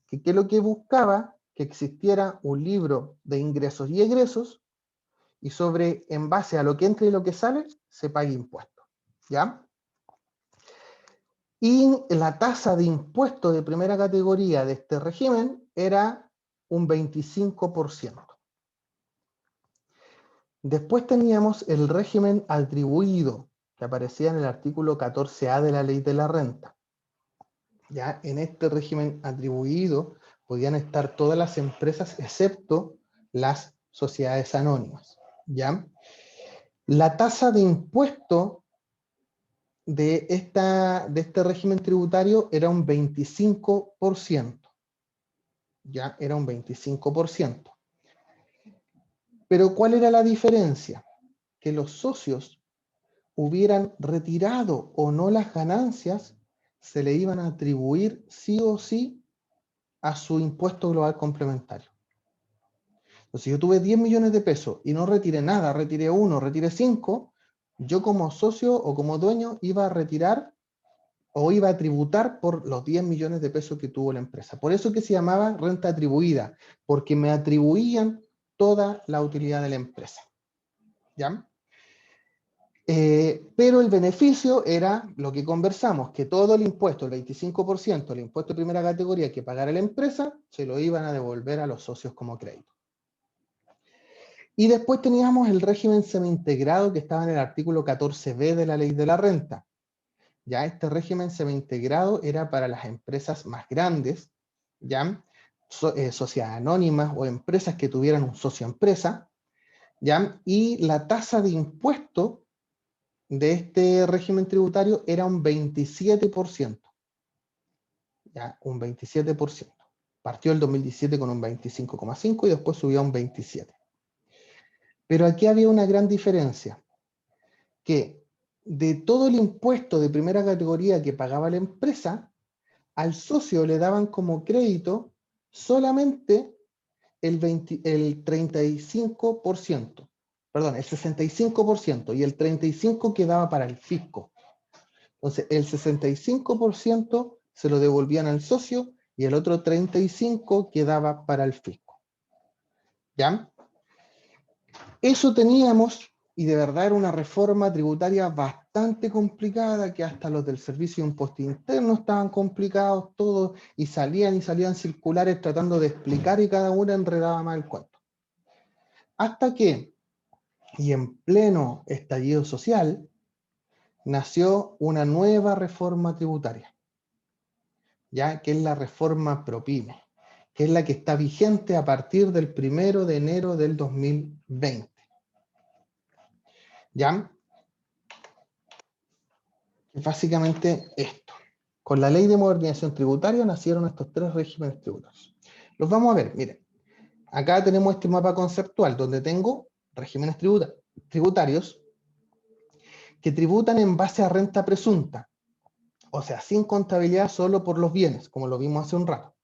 que es lo que buscaba, que existiera un libro de ingresos y egresos, y en base a lo que entra y lo que sale, se pague impuesto. ¿Ya? Y la tasa de impuesto de primera categoría de este régimen era un 25%. Después teníamos el régimen atribuido, que aparecía en el artículo 14A de la Ley de la Renta. Ya en este régimen atribuido podían estar todas las empresas excepto las sociedades anónimas. ¿Ya? La tasa de impuesto de este régimen tributario era un 25%. Ya era un 25%. Pero ¿cuál era la diferencia? Que los socios hubieran retirado o no las ganancias, se le iban a atribuir sí o sí a su impuesto global complementario. Entonces, si yo tuve 10 millones de pesos y no retiré nada, retiré 1, retiré 5, yo como socio o como dueño iba a retirar o iba a tributar por los 10 millones de pesos que tuvo la empresa. Por eso que se llamaba renta atribuida, porque me atribuían toda la utilidad de la empresa. ¿Ya? Pero el beneficio era lo que conversamos, que todo el impuesto, el 25%, el impuesto de primera categoría que pagara la empresa, se lo iban a devolver a los socios como crédito. Y después teníamos el régimen semi-integrado que estaba en el artículo 14b de la Ley de la Renta. Ya este régimen semi-integrado era para las empresas más grandes, ¿ya? Sociedades anónimas o empresas que tuvieran un socio empresa, ¿ya? Y la tasa de impuesto de este régimen tributario era un 27%. ¿Ya? Un 27%. Partió el 2017 con un 25,5 y después subió a un 27. Pero aquí había una gran diferencia, que de todo el impuesto de primera categoría que pagaba la empresa, al socio le daban como crédito solamente el 35%, perdón, el 65%, y el 35% quedaba para el fisco. Entonces, el 65% se lo devolvían al socio y el otro 35% quedaba para el fisco. ¿Ya? Eso teníamos, y de verdad era una reforma tributaria bastante complicada, que hasta los del Servicio de Impuesto Interno estaban complicados todos, y salían circulares tratando de explicar y cada una enredaba más el cuento. Hasta que, y en pleno estallido social, nació una nueva reforma tributaria, ya que es la reforma ProPyme, que es la que está vigente a partir del 1 de enero del 2020. ¿Ya? Básicamente esto. Con la Ley de Modernización Tributaria nacieron estos 3 regímenes tributarios. Los vamos a ver, miren. Acá tenemos este mapa conceptual donde tengo regímenes tributarios que tributan en base a renta presunta, o sea, sin contabilidad solo por los bienes, como lo vimos hace un rato.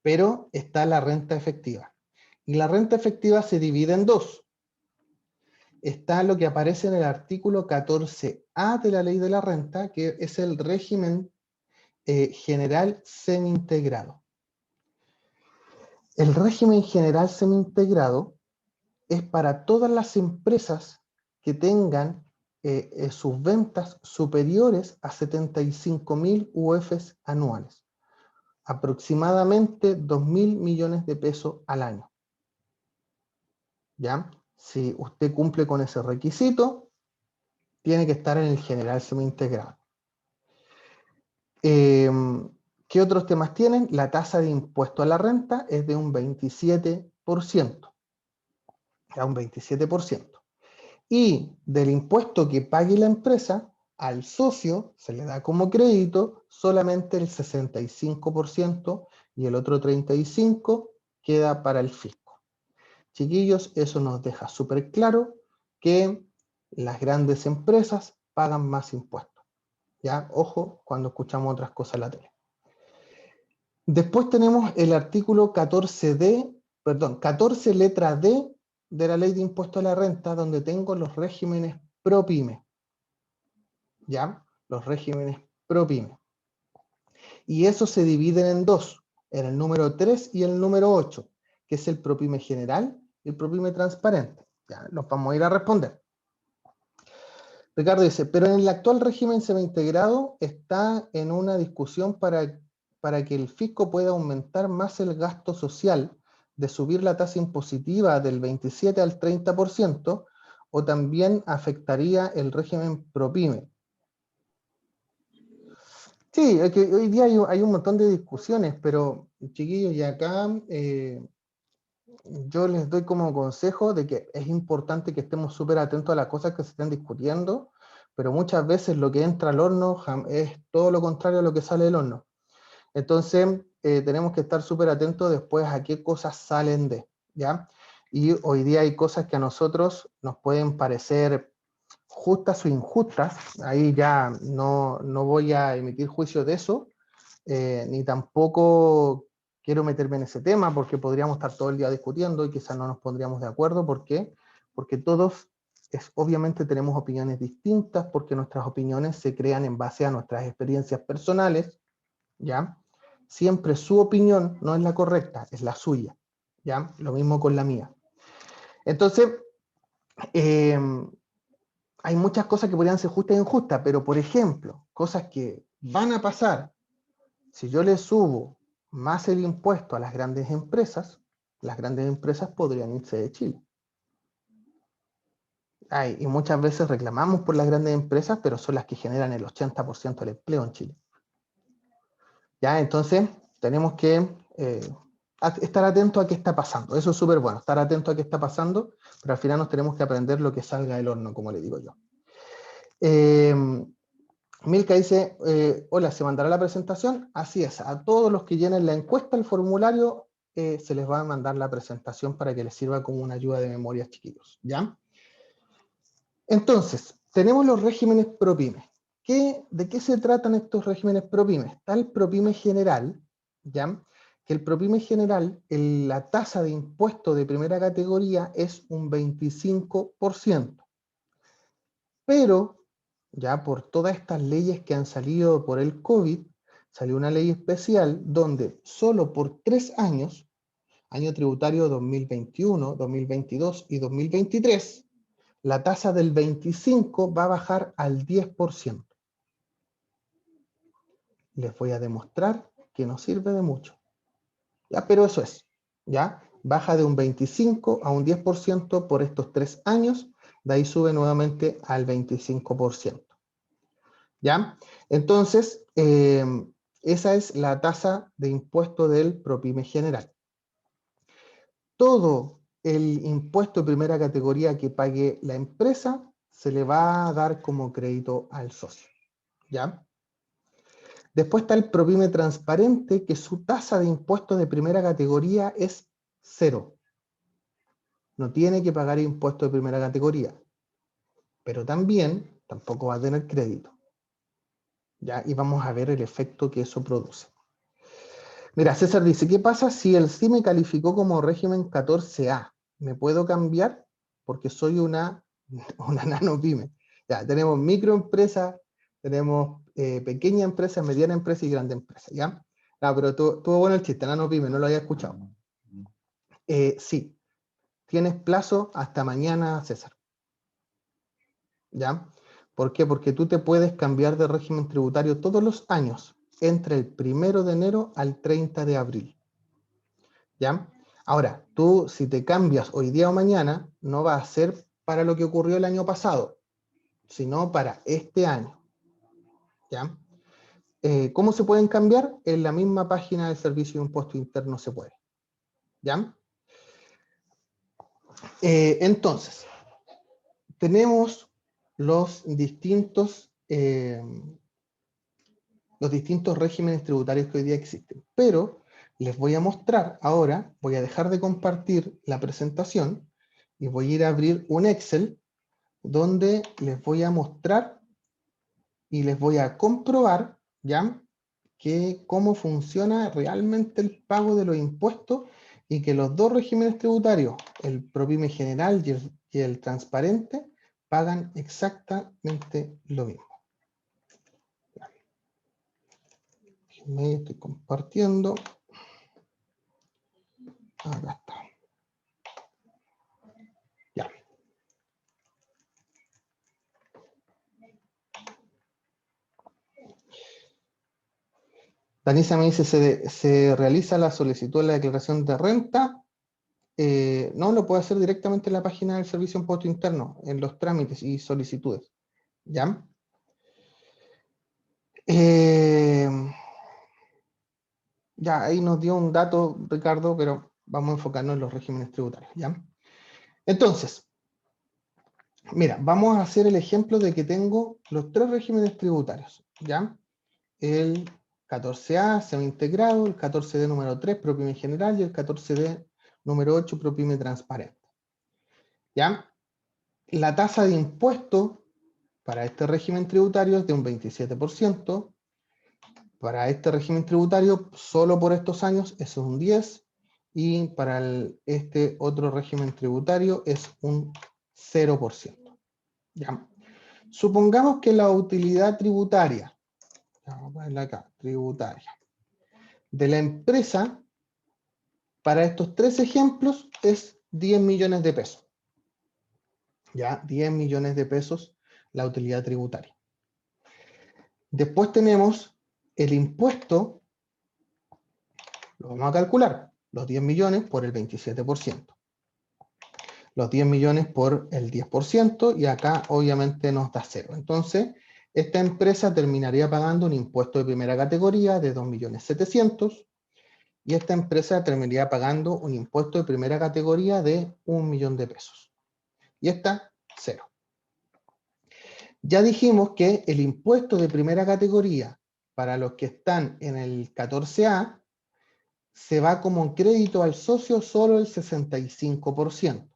Pero está la renta efectiva. Y la renta efectiva se divide en 2. Está lo que aparece en el artículo 14A de la Ley de la Renta, que es el régimen general semi-integrado. El régimen general semi-integrado es para todas las empresas que tengan sus ventas superiores a 75.000 UFs anuales, aproximadamente 2.000 millones de pesos al año. ¿Ya? Si usted cumple con ese requisito, tiene que estar en el general semi-integrado. ¿Qué otros temas tienen? La tasa de impuesto a la renta es de un 27%. A un 27%. Y del impuesto que pague la empresa, al socio se le da como crédito solamente el 65% y el otro 35% queda para el fisco. Chiquillos, eso nos deja súper claro que las grandes empresas pagan más impuestos. ¿Ya? Ojo cuando escuchamos otras cosas en la tele. Después tenemos el artículo 14D, perdón, 14 letra D de la Ley de Impuesto a la Renta, donde tengo los regímenes ProPyme. ¿Ya? Los regímenes ProPyme. Y eso se dividen en dos, en el número 3 y el número 8, que es el ProPyme general y el ProPyme transparente. Ya, los vamos a ir a responder. Ricardo dice, pero en el actual régimen semi-integrado está en una discusión para que el fisco pueda aumentar más el gasto social, de subir la tasa impositiva del 27 al 30%, o también afectaría el régimen ProPyme. Sí, es que hoy día hay un montón de discusiones, pero chiquillos, y acá yo les doy como consejo de que es importante que estemos súper atentos a las cosas que se estén discutiendo, pero muchas veces lo que entra al horno es todo lo contrario a lo que sale del horno. Entonces, tenemos que estar súper atentos después a qué cosas salen de, ¿ya? Y hoy día hay cosas que a nosotros nos pueden parecer justas o injustas, ahí ya no voy a emitir juicio de eso, ni tampoco quiero meterme en ese tema porque podríamos estar todo el día discutiendo y quizás no nos pondríamos de acuerdo. ¿Por qué? Porque todos obviamente tenemos opiniones distintas, porque nuestras opiniones se crean en base a nuestras experiencias personales, ¿ya? Siempre su opinión no es la correcta, es la suya, ¿ya? Lo mismo con la mía. Entonces, hay muchas cosas que podrían ser justas e injustas, pero por ejemplo, cosas que van a pasar, si yo le subo más el impuesto a las grandes empresas podrían irse de Chile. Y muchas veces reclamamos por las grandes empresas, pero son las que generan el 80% del empleo en Chile. ¿Ya? Entonces, tenemos que estar atentos a qué está pasando. Eso es súper bueno, estar atento a qué está pasando, pero al final nos tenemos que aprender lo que salga del horno, como le digo yo. Milka dice, hola, ¿se mandará la presentación? Así es, a todos los que llenen la encuesta, el formulario, se les va a mandar la presentación para que les sirva como una ayuda de memoria, chiquillos, ¿ya? Entonces, tenemos los regímenes ProPyme. ¿De qué se tratan estos regímenes ProPyme? Está el ProPyme general, ¿ya? Que el ProPyme general, la tasa de impuesto de primera categoría es un 25%. Pero, ya por todas estas leyes que han salido por el COVID, salió una ley especial donde solo por 3 años, año tributario 2021, 2022 y 2023, la tasa del 25 va a bajar al 10%. Les voy a demostrar que no sirve de mucho. Ya, pero eso es, ¿ya? Baja de un 25 a un 10% por estos 3 años, de ahí sube nuevamente al 25%. ¿Ya? Entonces, esa es la tasa de impuesto del ProPyme general. Todo el impuesto de primera categoría que pague la empresa se le va a dar como crédito al socio, ¿ya? Después está el ProPyme transparente, que su tasa de impuesto de primera categoría es 0. No tiene que pagar impuesto de primera categoría, pero también tampoco va a tener crédito, ¿ya? Y vamos a ver el efecto que eso produce. Mira, César dice, ¿qué pasa si el SI me calificó como régimen 14A? ¿Me puedo cambiar? Porque soy una nanopyme. Ya, tenemos microempresa, tenemos pequeña empresa, mediana empresa y grande empresa, ¿ya? No, pero estuvo bueno el chiste, nanopyme, no lo había escuchado. Sí, tienes plazo hasta mañana, César. ¿Ya? ¿Por qué? Porque tú te puedes cambiar de régimen tributario todos los años, entre el 1 de enero al 30 de abril. ¿Ya? Ahora, tú si te cambias hoy día o mañana, no va a ser para lo que ocurrió el año pasado, sino para este año. ¿Ya? ¿Cómo se pueden cambiar? En la misma página del Servicio de Impuesto Interno se puede. ¿Ya? Entonces, tenemos los distintos regímenes tributarios que hoy día existen, pero les voy a mostrar ahora, voy a dejar de compartir la presentación y voy a ir a abrir un Excel donde les voy a mostrar y les voy a comprobar, ¿ya? Que cómo funciona realmente el pago de los impuestos y que los dos regímenes tributarios, el ProPyme general y el transparente, pagan exactamente lo mismo. Me estoy compartiendo. Acá está. Ya. Danisa me dice, ¿se realiza la solicitud de la declaración de renta? No, lo puede hacer directamente en la página del Servicio de Impuesto Interno, en los trámites y solicitudes. ¿Ya? Ya, ahí nos dio un dato, Ricardo, pero vamos a enfocarnos en los regímenes tributarios, ¿ya? Entonces, mira, vamos a hacer el ejemplo de que tengo los tres regímenes tributarios, ¿ya? El 14A semi-integrado, el 14D número 3 ProPyme general y el 14D número 8 ProPyme transparente. ¿Ya? La tasa de impuesto para este régimen tributario es de un 27%. Para este régimen tributario, solo por estos años, es un 10%. Y para este otro régimen tributario es un 0%. ¿Ya? Supongamos que la utilidad tributaria, vamos a ponerla acá, tributaria, de la empresa, para estos tres ejemplos, es 10 millones de pesos. Ya, 10 millones de pesos la utilidad tributaria. Después tenemos el impuesto, lo vamos a calcular, los 10 millones por el 27%. Los 10 millones por el 10%, y acá obviamente nos da 0. Entonces, esta empresa terminaría pagando un impuesto de primera categoría de 2.700.000, y esta empresa terminaría pagando un impuesto de primera categoría de 1.000.000 de pesos. Y esta, 0. Ya dijimos que el impuesto de primera categoría para los que están en el 14A se va como crédito al socio solo el 65%.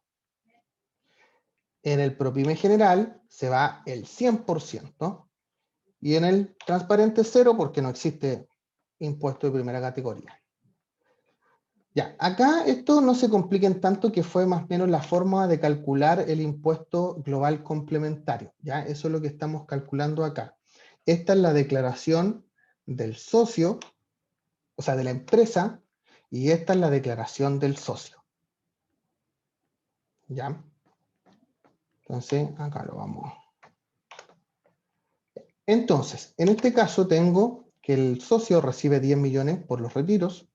En el ProPyme general se va el 100%. Y en el transparente 0 porque no existe impuesto de primera categoría. Ya, acá esto no se compliquen tanto, que fue más o menos la forma de calcular el impuesto global complementario. Ya, eso es lo que estamos calculando acá. Esta es la declaración del socio, o sea, de la empresa, y esta es la declaración del socio. ¿Ya? Entonces, acá lo vamos. Entonces, en este caso tengo que el socio recibe 10 millones por los retiros.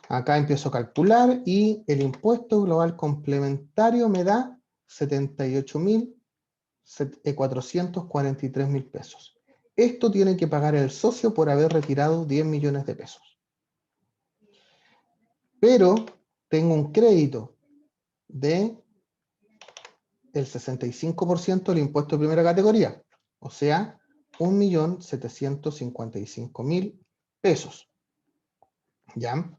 Acá empiezo a calcular y el impuesto global complementario me da 78.443.000 pesos. Esto tiene que pagar el socio por haber retirado 10 millones de pesos. Pero tengo un crédito de el 65% del impuesto de primera categoría, o sea, 1.755.000 pesos. ¿Ya?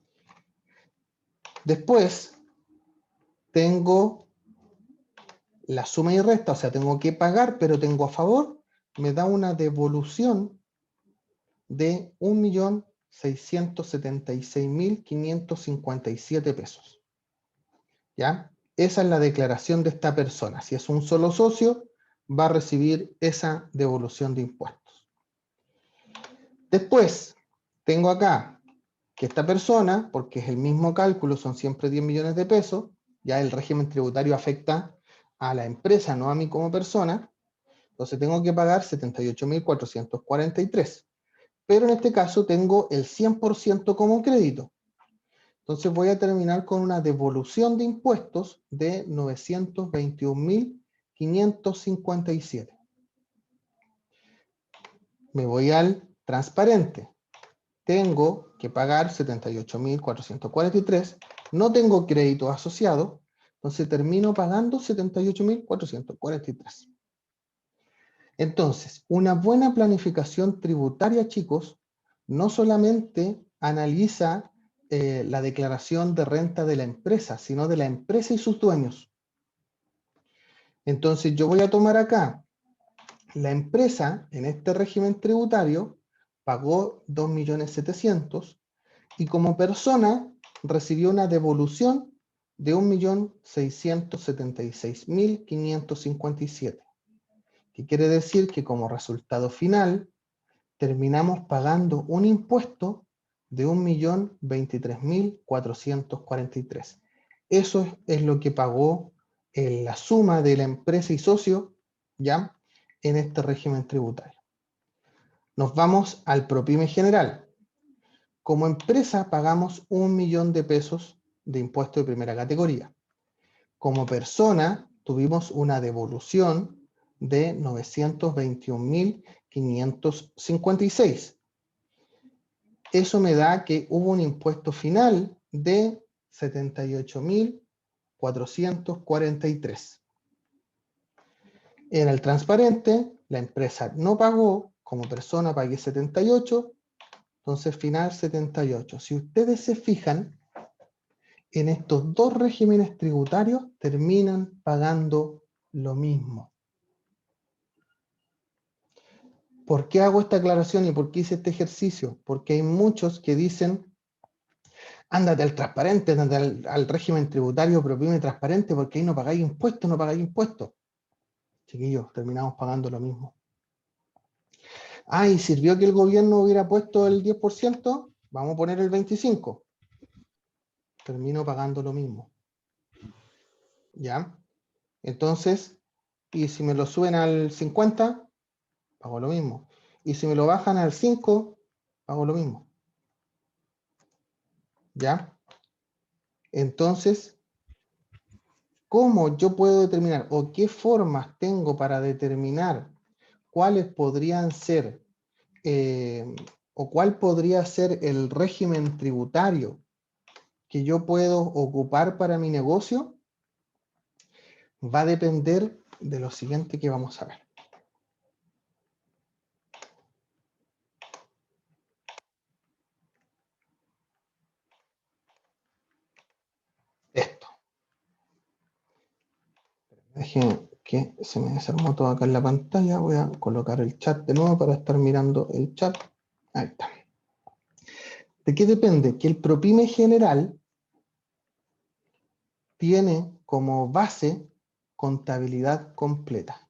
Después tengo la suma y resta, o sea, tengo que pagar, pero tengo a favor, me da una devolución de 1.676.557 pesos. ¿Ya? Esa es la declaración de esta persona. Si es un solo socio, va a recibir esa devolución de impuestos. Después, tengo acá que esta persona, porque es el mismo cálculo, son siempre 10 millones de pesos, ya el régimen tributario afecta a la empresa, no a mí como persona, entonces tengo que pagar 78.443. Pero en este caso tengo el 100% como crédito. Entonces voy a terminar con una devolución de impuestos de 921.557. Me voy al transparente. Tengo que pagar 78.443. No tengo crédito asociado, entonces termino pagando 78.443. Entonces, una buena planificación tributaria, chicos, no solamente analiza la declaración de renta de la empresa, sino de la empresa y sus dueños. Entonces, yo voy a tomar acá La empresa, en este régimen tributario, pagó 2.700.000 y como persona recibió una devolución de 1.676.557, que quiere decir que como resultado final terminamos pagando un impuesto de 1.023.443. Eso es lo que pagó la suma de la empresa y socio, ¿ya?, en este régimen tributario. Nos vamos al PROPYME general. Como empresa pagamos 1.000.000 de pesos de impuesto de primera categoría. Como persona tuvimos una devolución de 921.556. Eso me da que hubo un impuesto final de 78.443. En el transparente, la empresa no pagó, como persona pagué 78, entonces final 78. Si ustedes se fijan, en estos dos regímenes tributarios terminan pagando lo mismo. ¿Por qué hago esta aclaración y por qué hice este ejercicio? Porque hay muchos que dicen, ándate al transparente, ándate al régimen tributario PROPYME transparente, porque ahí no pagáis impuestos, no pagáis impuestos. Chiquillos, terminamos pagando lo mismo. Ah, ¿y sirvió que el gobierno hubiera puesto el 10%? Vamos a poner el 25%. Termino pagando lo mismo. ¿Ya? Entonces, y si me lo suben al 50%, pago lo mismo. Y si me lo bajan al 5%, pago lo mismo. ¿Ya? Entonces, ¿cómo yo puedo determinar o qué formas tengo para determinar cuáles podrían ser o cuál podría ser el régimen tributario que yo puedo ocupar para mi negocio? Va a depender de lo siguiente que vamos a ver. Esto. Dejen que se me desarmó todo acá en la pantalla. Voy a colocar el chat de nuevo para estar mirando el chat. Ahí está. ¿De qué depende? Que el PROPYME general tiene como base contabilidad completa.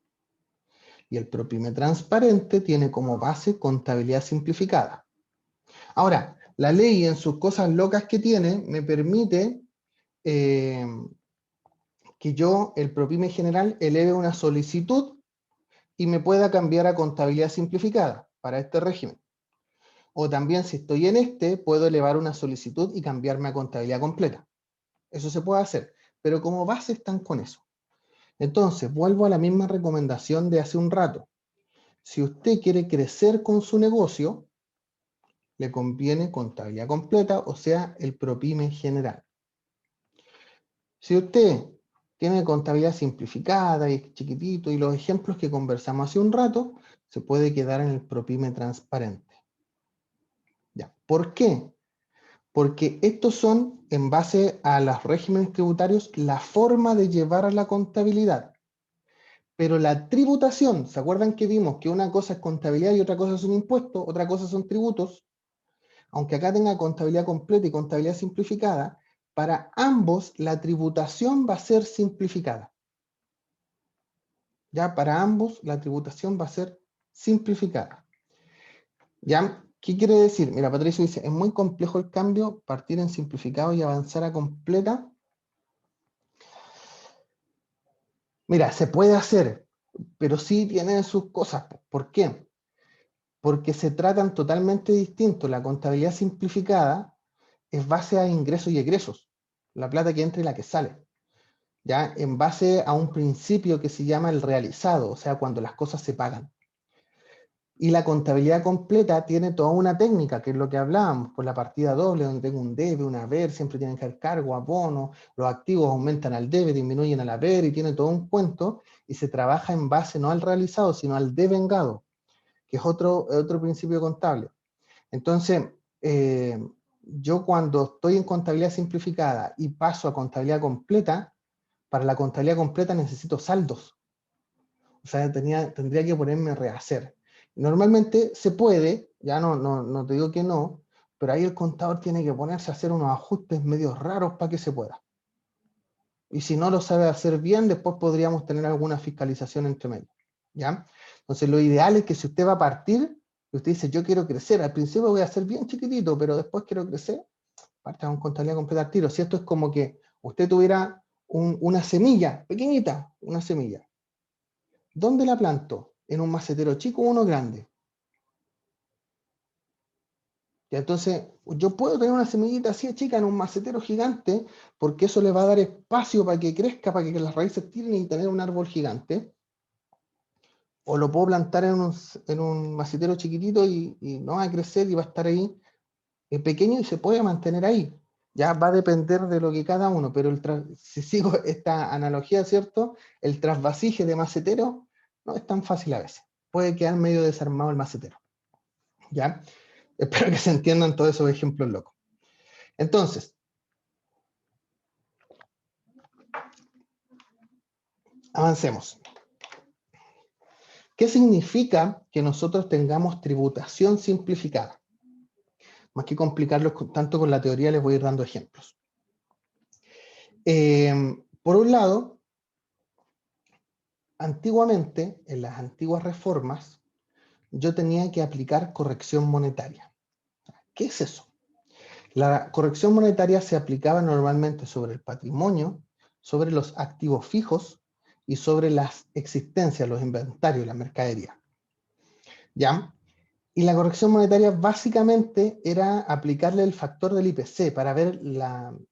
Y el PROPYME transparente tiene como base contabilidad simplificada. Ahora, la ley en sus cosas locas que tiene me permite que yo, el PROPYME general, eleve una solicitud y me pueda cambiar a contabilidad simplificada para este régimen. O también, si estoy en este, puedo elevar una solicitud y cambiarme a contabilidad completa. Eso se puede hacer, pero como base están con eso. Entonces, vuelvo a la misma recomendación de hace un rato. Si usted quiere crecer con su negocio, le conviene contabilidad completa, o sea, el PROPYME general. Si usted tiene contabilidad simplificada y chiquitito y los ejemplos que conversamos hace un rato, se puede quedar en el PROPYME transparente. Ya. ¿Por qué? Porque estos son, en base a los regímenes tributarios, la forma de llevar a la contabilidad. Pero la tributación, ¿se acuerdan que vimos que una cosa es contabilidad y otra cosa es un impuesto, otra cosa son tributos? Aunque acá tenga contabilidad completa y contabilidad simplificada, para ambos la tributación va a ser simplificada. Ya, para ambos la tributación va a ser simplificada. ¿Ya? ¿Qué quiere decir? Mira, Patricio dice, es muy complejo el cambio, partir en simplificado y avanzar a completa. Mira, se puede hacer, pero sí tiene sus cosas. ¿Por qué? Porque se tratan totalmente distintos. La contabilidad simplificada es base a ingresos y egresos, la plata que entra y la que sale. ¿Ya? En base a un principio que se llama el realizado, o sea, cuando las cosas se pagan. Y la contabilidad completa tiene toda una técnica, que es lo que hablábamos, por la partida doble, donde tengo un debe, un haber, siempre tienen que haber cargo, abono, los activos aumentan al debe, disminuyen al haber, y tiene todo un cuento, y se trabaja en base no al realizado, sino al devengado, que es otro principio contable. Entonces, yo cuando estoy en contabilidad simplificada y paso a contabilidad completa, para la contabilidad completa necesito saldos. O sea, tendría que ponerme a rehacer. Normalmente se puede, ya no te digo que no, pero ahí el contador tiene que ponerse a hacer unos ajustes medio raros para que se pueda. Y si no lo sabe hacer bien, después podríamos tener alguna fiscalización entre medio, ¿ya? Entonces lo ideal es que si usted va a partir, y usted dice, yo quiero crecer, al principio voy a hacer bien chiquitito, pero después quiero crecer, parte con contabilidad completa al tiro. Si esto es como que usted tuviera una semilla, pequeñita, una semilla. ¿Dónde la planto? ¿En un macetero chico o uno grande? Y entonces, yo puedo tener una semillita así de chica en un macetero gigante, porque eso le va a dar espacio para que crezca, para que las raíces tiren y tener un árbol gigante. O lo puedo plantar en un macetero chiquitito y no va a crecer y va a estar ahí pequeño y se puede mantener ahí. Ya va a depender de lo que cada uno, pero si sigo esta analogía, ¿cierto? El trasvasije de macetero no es tan fácil a veces. Puede quedar medio desarmado el macetero. ¿Ya? Espero que se entiendan todos esos ejemplos locos. Entonces, avancemos. ¿Qué significa que nosotros tengamos tributación simplificada? Más que complicarlo tanto con la teoría, les voy a ir dando ejemplos. Por un lado, antiguamente, en las antiguas reformas, yo tenía que aplicar corrección monetaria. ¿Qué es eso? La corrección monetaria se aplicaba normalmente sobre el patrimonio, sobre los activos fijos y sobre las existencias, los inventarios, la mercadería. ¿Ya? Y la corrección monetaria básicamente era aplicarle el factor del IPC para ver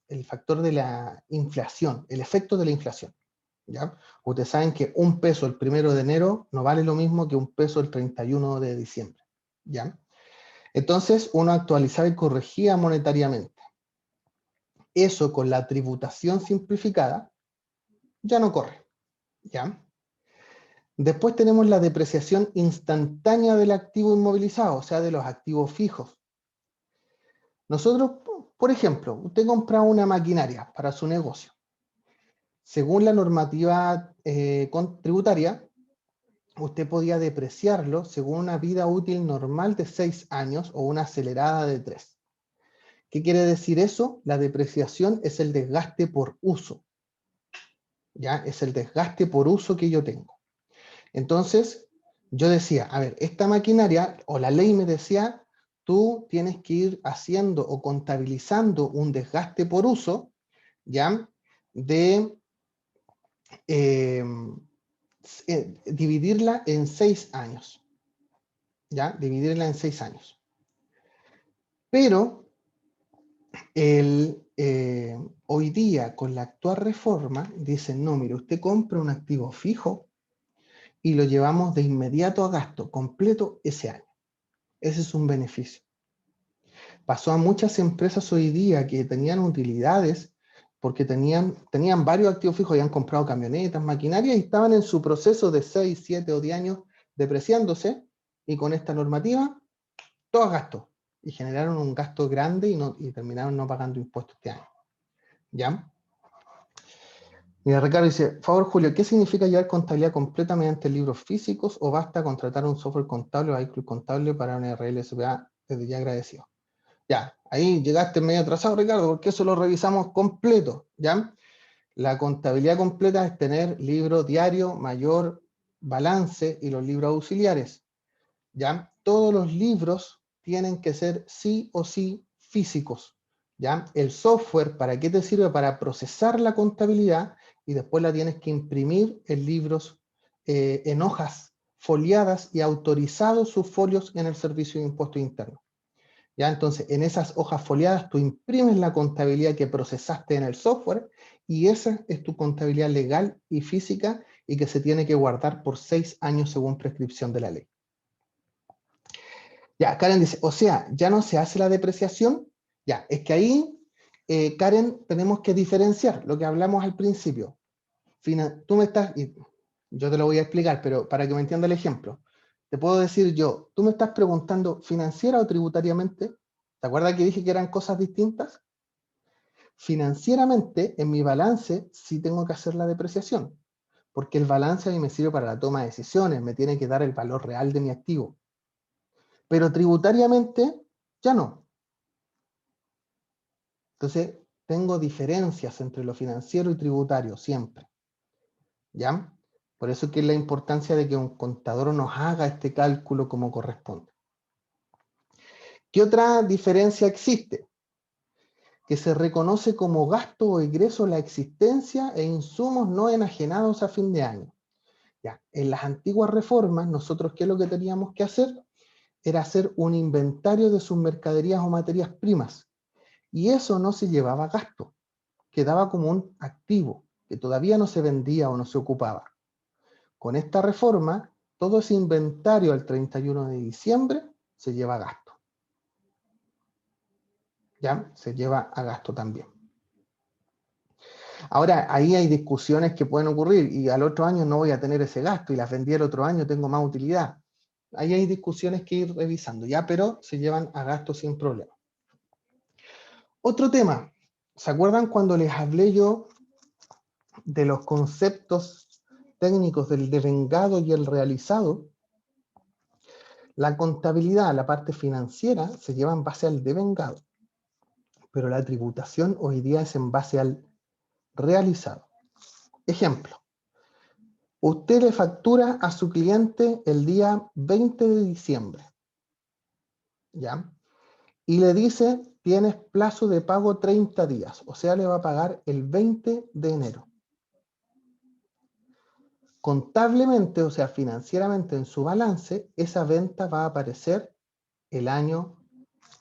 el factor de la inflación, el efecto de la inflación. ¿Ya? Ustedes saben que un peso el 1 de enero no vale lo mismo que un peso el 31 de diciembre. ¿Ya? Entonces uno actualizaba y corregía monetariamente. Eso con la tributación simplificada ya no corre. ¿Ya? Después tenemos la depreciación instantánea del activo inmovilizado, o sea, de los activos fijos. Nosotros, por ejemplo, usted compra una maquinaria para su negocio. Según la normativa tributaria, usted podía depreciarlo según una vida útil normal de 6 años o una acelerada de 3. ¿Qué quiere decir eso? La depreciación es el desgaste por uso. ¿Ya? Es el desgaste por uso que yo tengo. Entonces, yo decía, a ver, esta maquinaria, o la ley me decía, tú tienes que ir haciendo o contabilizando un desgaste por uso, ¿ya? De dividirla en 6 años, ¿ya? Dividirla en 6 años. Pero hoy día, con la actual reforma, dicen, no, mire, usted compra un activo fijo y lo llevamos de inmediato a gasto completo ese año. Ese es un beneficio. Pasó a muchas empresas hoy día que tenían utilidades porque tenían varios activos fijos, habían comprado camionetas, maquinaria y estaban en su proceso de 6, 7 o 10 años depreciándose, y con esta normativa, todo gasto. Y generaron un gasto grande y terminaron no pagando impuestos este año. ¿Ya? Mira, Ricardo dice, por favor, Julio, ¿qué significa llevar contabilidad completa mediante libros físicos o basta contratar un software contable o iCloud contable para un RLSPA? Desde ya agradecido. Ya, ahí llegaste medio atrasado, Ricardo, porque eso lo revisamos completo, ¿ya? La contabilidad completa es tener libro diario, mayor, balance y los libros auxiliares, ¿ya? Todos los libros tienen que ser sí o sí físicos, ¿ya? El software, ¿para qué te sirve? Para procesar la contabilidad y después la tienes que imprimir en libros, en hojas foliadas y autorizados sus folios en el Servicio de Impuestos Internos. ¿Ya? Entonces, en esas hojas foliadas tú imprimes la contabilidad que procesaste en el software y esa es tu contabilidad legal y física y que se tiene que guardar por 6 años según prescripción de la ley. Ya, Karen dice, o sea, ¿ya no se hace la depreciación? Ya, es que ahí, Karen, tenemos que diferenciar lo que hablamos al principio. Tú me estás, y yo te lo voy a explicar, pero para que me entienda el ejemplo, te puedo decir yo, tú me estás preguntando financiera o tributariamente. ¿Te acuerdas que dije que eran cosas distintas? Financieramente, en mi balance, sí tengo que hacer la depreciación, porque el balance a mí me sirve para la toma de decisiones, me tiene que dar el valor real de mi activo. Pero tributariamente ya no. Entonces, tengo diferencias entre lo financiero y tributario siempre. ¿Ya? Por eso que es la importancia de que un contador nos haga este cálculo como corresponde. ¿Qué otra diferencia existe? Que se reconoce como gasto o egreso la existencia e insumos no enajenados a fin de año. Ya, en las antiguas reformas, nosotros, ¿qué es lo que teníamos que hacer? Era hacer un inventario de sus mercaderías o materias primas. Y eso no se llevaba a gasto, quedaba como un activo que todavía no se vendía o no se ocupaba. Con esta reforma, todo ese inventario al 31 de diciembre se lleva a gasto. ¿Ya? Se lleva a gasto también. Ahora, ahí hay discusiones que pueden ocurrir y al otro año no voy a tener ese gasto y las vendí el otro año, tengo más utilidad. Ahí hay discusiones que ir revisando, ¿ya? Pero se llevan a gasto sin problema. Otro tema, ¿se acuerdan cuando les hablé yo de los conceptos técnicos del devengado y el realizado? La contabilidad, la parte financiera, se lleva en base al devengado, pero la tributación hoy día es en base al realizado. Ejemplo, usted le factura a su cliente el día 20 de diciembre, ¿ya? Y le dice, tienes plazo de pago 30 días, o sea, le va a pagar el 20 de enero. Contablemente, o sea, financieramente en su balance, esa venta va a aparecer el año,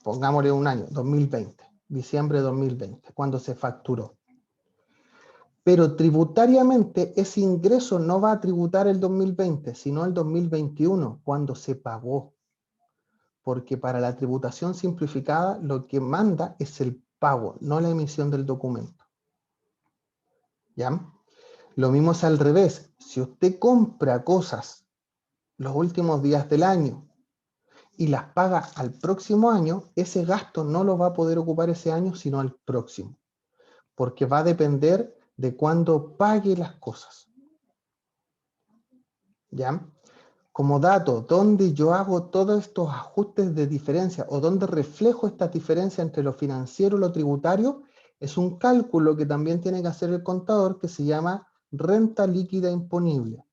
pongámosle un año, 2020, diciembre de 2020, cuando se facturó. Pero tributariamente ese ingreso no va a tributar el 2020, sino el 2021, cuando se pagó. Porque para la tributación simplificada lo que manda es el pago, no la emisión del documento. ¿Ya? Lo mismo es al revés. Si usted compra cosas los últimos días del año y las paga al próximo año, ese gasto no lo va a poder ocupar ese año, sino al próximo. Porque va a depender de cuándo pague las cosas. ¿Ya? Como dato, donde yo hago todos estos ajustes de diferencia o donde reflejo esta diferencia entre lo financiero y lo tributario, es un cálculo que también tiene que hacer el contador que se llama renta líquida imponible,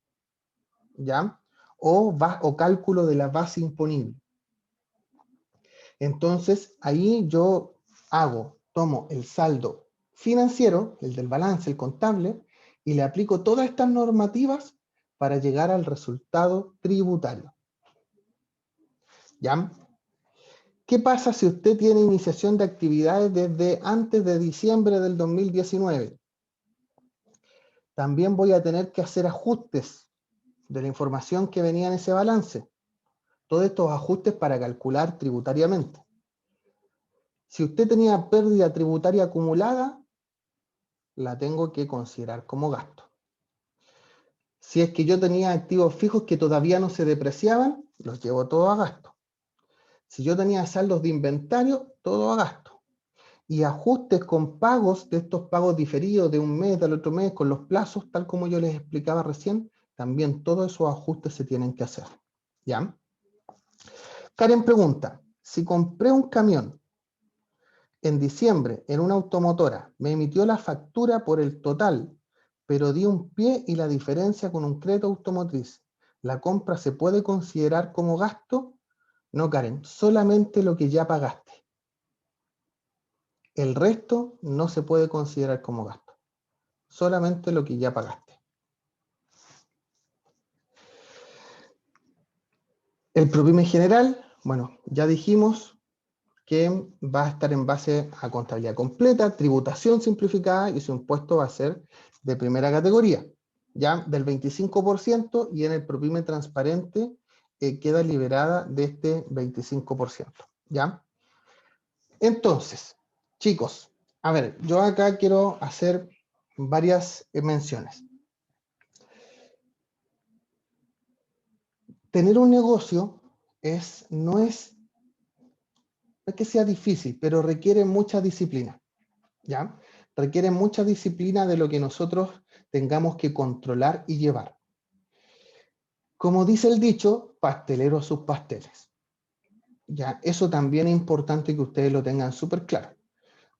¿ya? O cálculo de la base imponible. Entonces, ahí yo tomo el saldo financiero, el del balance, el contable, y le aplico todas estas normativas para llegar al resultado tributario. ¿Ya? ¿Qué pasa si usted tiene iniciación de actividades desde antes de diciembre del 2019? También voy a tener que hacer ajustes de la información que venía en ese balance. Todos estos ajustes para calcular tributariamente. Si usted tenía pérdida tributaria acumulada, la tengo que considerar como gasto. Si es que yo tenía activos fijos que todavía no se depreciaban, los llevo todos a gasto. Si yo tenía saldos de inventario, todo a gasto. Y ajustes con pagos, de estos pagos diferidos de un mes al otro mes, con los plazos, tal como yo les explicaba recién, también todos esos ajustes se tienen que hacer. ¿Ya? Karen pregunta, si compré un camión en diciembre en una automotora, me emitió la factura por el total, pero di un pie y la diferencia con un crédito automotriz, ¿la compra se puede considerar como gasto? No, Karen, solamente lo que ya pagaste. El resto no se puede considerar como gasto. Solamente lo que ya pagaste. El PROPYME general, bueno, ya dijimos que va a estar en base a contabilidad completa, tributación simplificada y su impuesto va a ser de primera categoría, ya del 25%, y en el PROPYME transparente queda liberada de este 25%, ¿ya? Entonces, chicos, a ver, yo acá quiero hacer varias menciones. Tener un negocio no es que sea difícil, pero requiere mucha disciplina, ¿ya? Requiere mucha disciplina de lo que nosotros tengamos que controlar y llevar. Como dice el dicho, pastelero a sus pasteles. Ya, eso también es importante que ustedes lo tengan súper claro.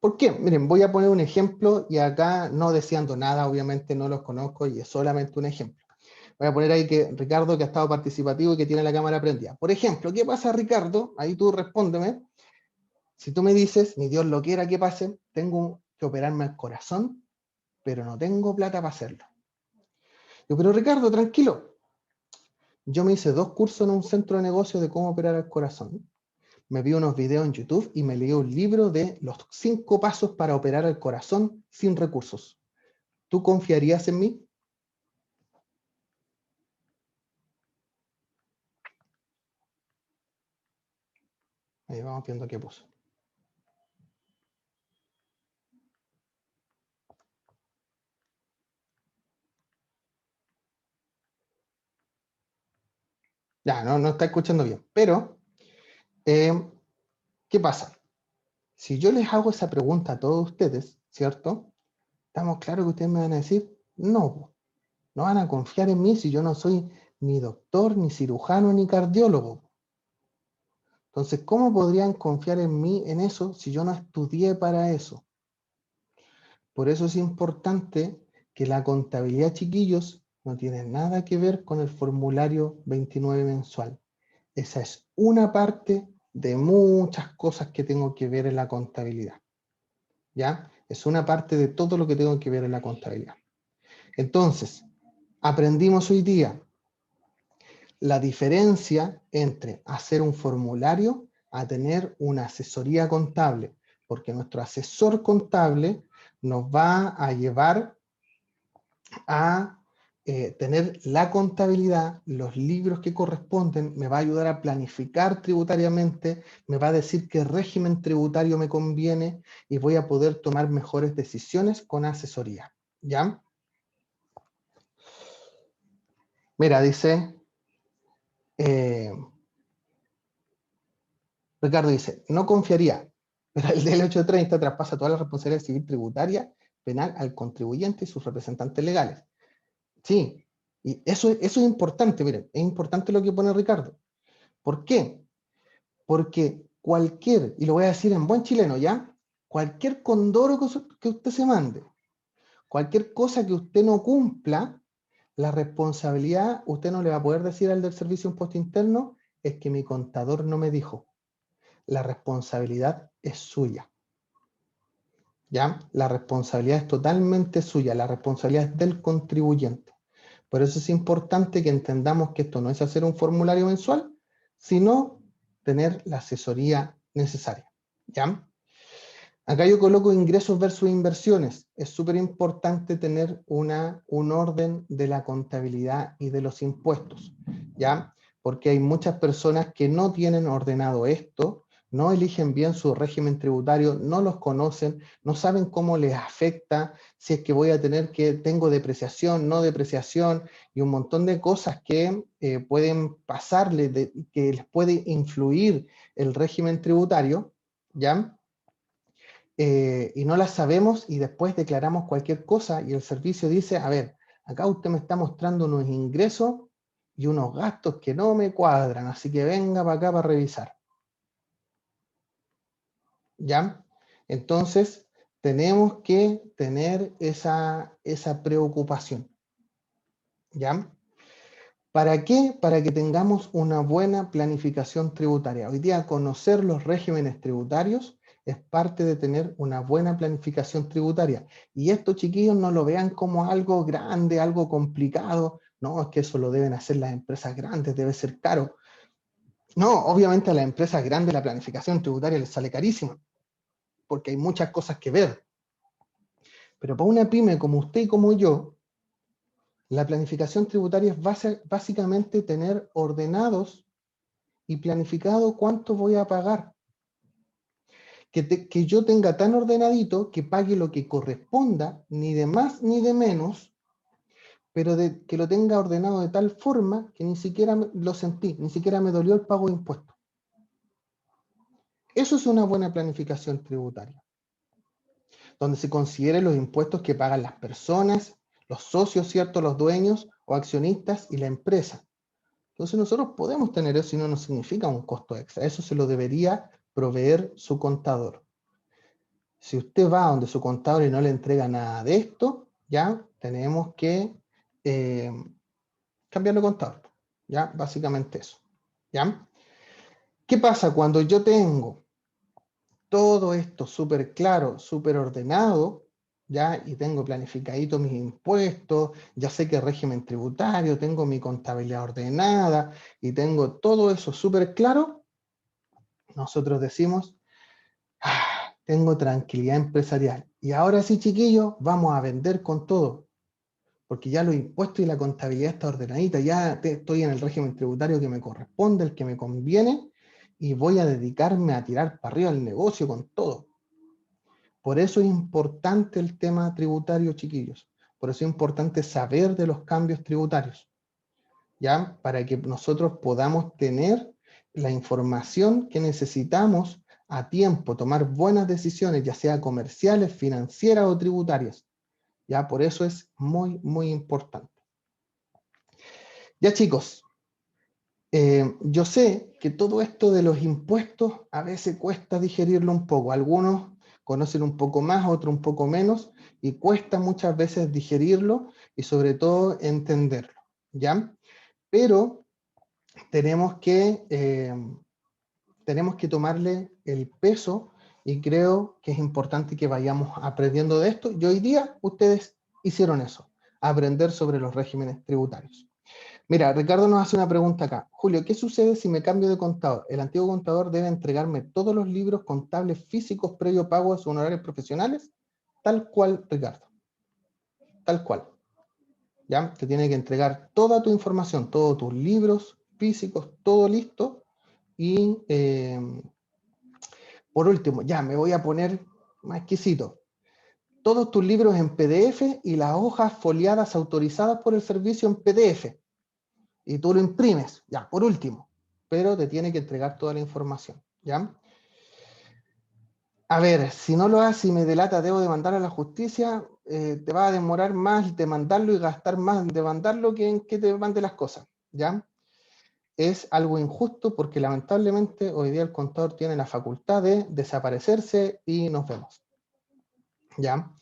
¿Por qué? Miren, voy a poner un ejemplo y acá no deseando nada, obviamente no los conozco y es solamente un ejemplo. Voy a poner ahí que Ricardo, que ha estado participativo y que tiene la cámara prendida. Por ejemplo, ¿qué pasa, Ricardo? Ahí tú respóndeme. Si tú me dices, ni Dios lo quiera que pase, tengo que operarme el corazón, pero no tengo plata para hacerlo. Yo, pero Ricardo, tranquilo. Yo me hice 2 cursos en un centro de negocios de cómo operar el corazón. Me vi unos videos en YouTube y me leí un libro de los 5 pasos para operar el corazón sin recursos. ¿Tú confiarías en mí? Ahí vamos viendo qué puso. Ya, no está escuchando bien. Pero, ¿qué pasa? Si yo les hago esa pregunta a todos ustedes, ¿cierto? Estamos claros que ustedes me van a decir, no van a confiar en mí si yo no soy ni doctor, ni cirujano, ni cardiólogo. Entonces, ¿cómo podrían confiar en mí en eso si yo no estudié para eso? Por eso es importante que la contabilidad, chiquillos, no tiene nada que ver con el formulario 29 mensual. Esa es una parte de muchas cosas que tengo que ver en la contabilidad. ¿Ya? Es una parte de todo lo que tengo que ver en la contabilidad. Entonces, aprendimos hoy día la diferencia entre hacer un formulario a tener una asesoría contable, porque nuestro asesor contable nos va a llevar a tener la contabilidad, los libros que corresponden, me va a ayudar a planificar tributariamente, me va a decir qué régimen tributario me conviene y voy a poder tomar mejores decisiones con asesoría. ¿Ya? Mira, dice... Ricardo dice, no confiaría, pero el del 830 traspasa toda la responsabilidad civil tributaria penal al contribuyente y sus representantes legales. Sí, y eso es importante, miren, es importante lo que pone Ricardo. ¿Por qué? Porque cualquier, y lo voy a decir en buen chileno, ¿ya? Cualquier condoro que usted se mande, cualquier cosa que usted no cumpla, la responsabilidad, usted no le va a poder decir al del servicio de impuesto interno, es que mi contador no me dijo. La responsabilidad es suya. ¿Ya? La responsabilidad es totalmente suya, la responsabilidad es del contribuyente. Por eso es importante que entendamos que esto no es hacer un formulario mensual, sino tener la asesoría necesaria. ¿Ya? Acá yo coloco ingresos versus inversiones. Es súper importante tener un orden de la contabilidad y de los impuestos, ¿ya? Porque hay muchas personas que no tienen ordenado esto, no eligen bien su régimen tributario, no los conocen, no saben cómo les afecta, si es que tengo depreciación, no depreciación, y un montón de cosas que pueden pasarle, que les puede influir el régimen tributario, ¿ya? Y no las sabemos y después declaramos cualquier cosa y el servicio dice, a ver, acá usted me está mostrando unos ingresos y unos gastos que no me cuadran, así que venga para acá para revisar. ¿Ya? Entonces, tenemos que tener esa preocupación. ¿Ya? ¿Para qué? Para que tengamos una buena planificación tributaria. Hoy día conocer los regímenes tributarios es parte de tener una buena planificación tributaria. Y esto, chiquillos, no lo vean como algo grande, algo complicado. No, es que eso lo deben hacer las empresas grandes, debe ser caro. No, obviamente a las empresas grandes la planificación tributaria les sale carísima, porque hay muchas cosas que ver. Pero para una pyme como usted y como yo, la planificación tributaria es básicamente tener ordenados y planificado cuánto voy a pagar. Que yo tenga tan ordenadito que pague lo que corresponda, ni de más ni de menos, pero que lo tenga ordenado de tal forma que ni siquiera lo sentí, ni siquiera me dolió el pago de impuestos. Eso es una buena planificación tributaria, donde se consideren los impuestos que pagan las personas, los socios, ¿cierto? Los dueños o accionistas y la empresa. Entonces nosotros podemos tener eso y no nos significa un costo extra. Eso se lo debería proveer su contador. Si usted va donde su contador y no le entrega nada de esto, ya tenemos que cambiarlo de contador. Ya, básicamente eso. ¿Ya? ¿Qué pasa cuando yo tengo todo esto súper claro, súper ordenado, ya, y tengo planificadito mis impuestos, ya sé qué régimen tributario, tengo mi contabilidad ordenada y tengo todo eso súper claro? Nosotros decimos, tengo tranquilidad empresarial. Y ahora sí, chiquillos, vamos a vender con todo, porque ya los impuestos y la contabilidad está ordenadita, ya estoy en el régimen tributario que me corresponde, el que me conviene, y voy a dedicarme a tirar para arriba el negocio con todo. Por eso es importante el tema tributario, chiquillos. Por eso es importante saber de los cambios tributarios, ¿ya? Para que nosotros podamos tener la información que necesitamos a tiempo, tomar buenas decisiones, ya sea comerciales, financieras o tributarias. ¿Ya? Por eso es muy, muy importante. Ya, chicos, yo sé que todo esto de los impuestos a veces cuesta digerirlo un poco. Algunos conocen un poco más, otros un poco menos, y cuesta muchas veces digerirlo y sobre todo entenderlo, ¿ya? Pero tenemos que tomarle el peso y creo que es importante que vayamos aprendiendo de esto. Y hoy día ustedes hicieron eso, aprender sobre los regímenes tributarios. Mira, Ricardo nos hace una pregunta acá. Julio, ¿qué sucede si me cambio de contador? ¿El antiguo contador debe entregarme todos los libros contables físicos previo pago de sus honorarios profesionales? Tal cual, Ricardo. Tal cual. ¿Ya? Te tiene que entregar toda tu información, todos tus libros físicos, todo listo. Y por último, ya me voy a poner más exquisito. Todos tus libros en PDF y las hojas foliadas autorizadas por el servicio en PDF. Y tú lo imprimes, ya, por último, pero te tiene que entregar toda la información, ¿ya? A ver, si no lo haces y me delata, debo demandar a la justicia, te va a demorar más demandarlo y gastar más en demandarlo que en que te mande las cosas, ¿ya? Es algo injusto porque lamentablemente hoy día el contador tiene la facultad de desaparecerse y nos vemos, ¿ya?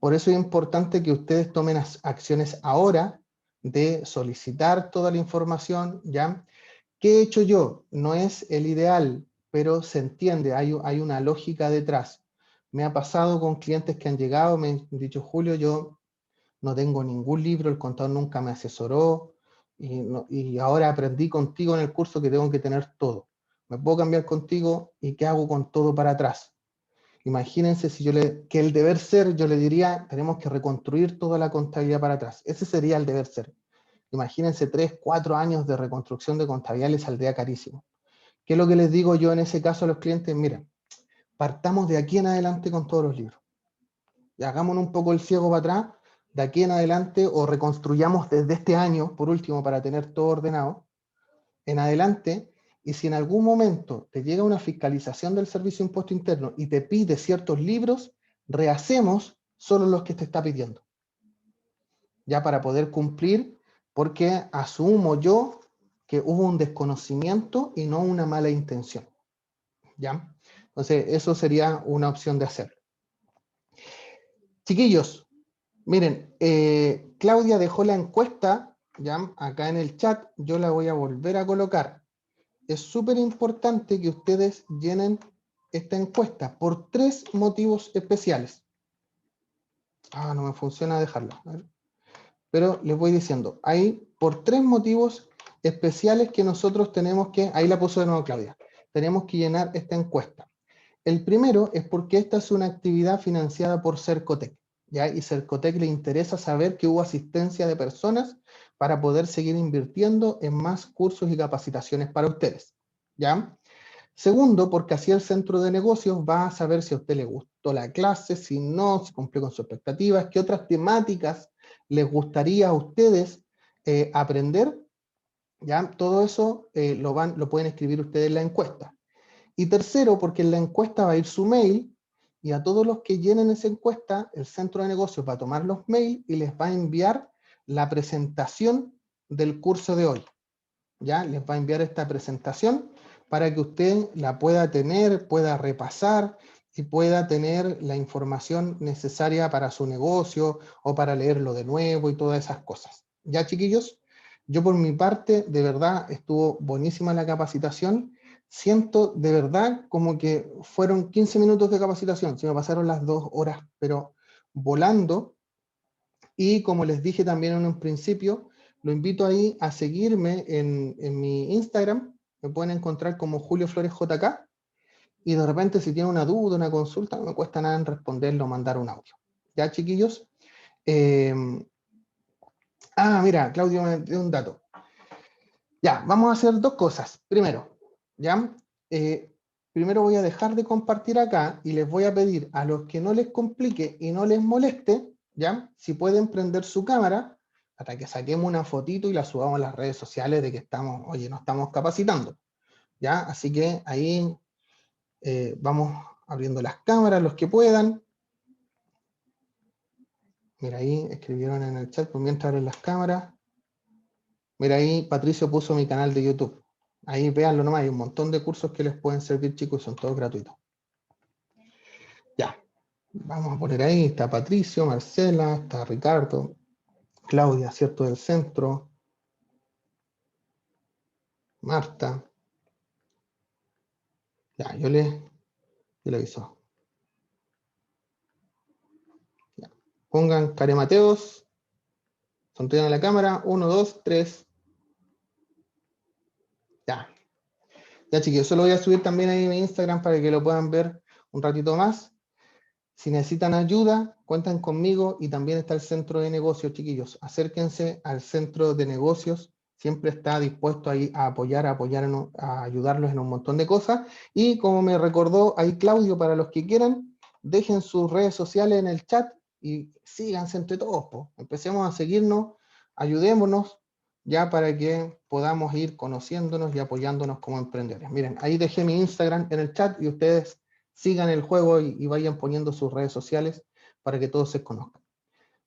Por eso es importante que ustedes tomen acciones ahora de solicitar toda la información, ¿ya? ¿Qué he hecho yo? No es el ideal, pero se entiende, hay una lógica detrás. Me ha pasado con clientes que han llegado, me han dicho, Julio, yo no tengo ningún libro, el contador nunca me asesoró, y ahora aprendí contigo en el curso que tengo que tener todo. ¿Me puedo cambiar contigo? ¿Y qué hago con todo para atrás? Imagínense si que el deber ser, yo le diría, tenemos que reconstruir toda la contabilidad para atrás. Ese sería el deber ser. Imagínense 3, 4 años de reconstrucción de contabilidad les saldría carísimo. ¿Qué es lo que les digo yo en ese caso a los clientes? Miren, partamos de aquí en adelante con todos los libros. Y hagámonos un poco el ciego para atrás, de aquí en adelante, o reconstruyamos desde este año, por último, para tener todo ordenado, en adelante. Y si en algún momento te llega una fiscalización del Servicio de Impuesto Interno y te pide ciertos libros, rehacemos solo los que te está pidiendo. Ya para poder cumplir, porque asumo yo que hubo un desconocimiento y no una mala intención. ¿Ya? Entonces, eso sería una opción de hacerlo. Chiquillos, miren, Claudia dejó la encuesta, ¿ya? Acá en el chat, yo la voy a volver a colocar. Es súper importante que ustedes llenen esta encuesta por 3 motivos especiales. No me funciona dejarla. A ver. Pero les voy diciendo, hay por 3 motivos especiales que nosotros tenemos que, ahí la puso de nuevo Claudia, tenemos que llenar esta encuesta. El primero es porque esta es una actividad financiada por Cercotec, ¿ya? Y Cercotec le interesa saber que hubo asistencia de personas para poder seguir invirtiendo en más cursos y capacitaciones para ustedes, ¿ya? Segundo, porque así el centro de negocios va a saber si a usted le gustó la clase, si no, si cumplió con sus expectativas, qué otras temáticas les gustaría a ustedes aprender, ¿ya? Todo eso lo pueden escribir ustedes en la encuesta. Y tercero, porque en la encuesta va a ir su mail y a todos los que llenen esa encuesta, el centro de negocios va a tomar los mails y les va a enviar la presentación del curso de hoy. ¿Ya? Les va a enviar esta presentación para que usted la pueda tener, pueda repasar y pueda tener la información necesaria para su negocio o para leerlo de nuevo y todas esas cosas. ¿Ya, chiquillos? Yo por mi parte, de verdad, estuvo buenísima la capacitación. Siento de verdad como que fueron 15 minutos de capacitación, se me pasaron las 2 horas, pero volando. Y como les dije también en un principio, lo invito ahí a seguirme en mi Instagram, me pueden encontrar como Julio Flores JK, y de repente si tienen una duda, una consulta, no me cuesta nada en responderlo, mandar un audio. ¿Ya, chiquillos? Mira, Claudio me dio un dato. Ya, vamos a hacer 2 cosas. Primero, ¿ya? Primero voy a dejar de compartir acá y les voy a pedir a los que no les complique y no les moleste, ¿ya? Si pueden prender su cámara para que saquemos una fotito y la subamos a las redes sociales de que estamos, oye, nos estamos capacitando, ¿ya? Así que ahí vamos abriendo las cámaras, los que puedan. Mira, ahí escribieron en el chat, pues mientras abren las cámaras. Mira, ahí Patricio puso mi canal de YouTube. Ahí véanlo nomás, hay un montón de cursos que les pueden servir, chicos, y son todos gratuitos. Ya, vamos a poner ahí, está Patricio, Marcela, está Ricardo, Claudia, ¿cierto? Del centro, Marta. Ya, yo le aviso. Ya. Pongan Caremateos, sonrían a la cámara, 1, 2, 3. Ya. Ya, chiquillos, eso lo voy a subir también ahí en mi Instagram para que lo puedan ver un ratito más. Si necesitan ayuda, cuentan conmigo, y también está el centro de negocios, chiquillos. Acérquense al centro de negocios, siempre está dispuesto ahí a apoyar, a ayudarlos en un montón de cosas. Y como me recordó ahí Claudio, para los que quieran, dejen sus redes sociales en el chat y síganse entre todos, po. Empecemos a seguirnos, ayudémonos, ya para que podamos ir conociéndonos y apoyándonos como emprendedores. Miren, ahí dejé mi Instagram en el chat y ustedes sigan el juego y vayan poniendo sus redes sociales para que todos se conozcan.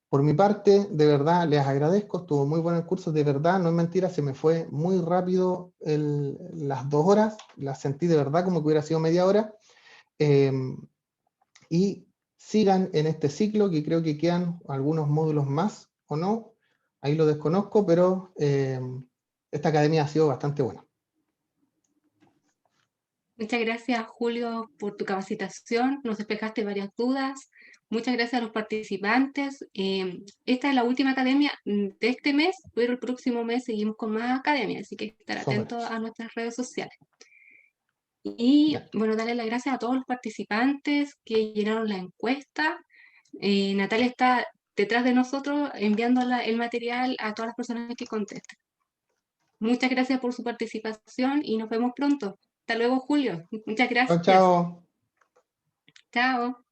Por mi parte, de verdad, les agradezco, estuvo muy bueno el curso, de verdad, no es mentira, se me fue muy rápido las 2 horas, las sentí de verdad como que hubiera sido media hora, y sigan en este ciclo, que creo que quedan algunos módulos más, o no, ahí lo desconozco, pero esta academia ha sido bastante buena. Muchas gracias, Julio, por tu capacitación. Nos despejaste varias dudas. Muchas gracias a los participantes. Esta es la última academia de este mes, pero el próximo mes seguimos con más academias, así que estar Súper. atentos a nuestras redes sociales. Y Ya. bueno, darle las gracias a todos los participantes que llenaron la encuesta. Natalia está detrás de nosotros enviando el material a todas las personas que contestan. Muchas gracias por su participación y nos vemos pronto. Hasta luego, Julio. Muchas Chao, gracias. chao. Chao.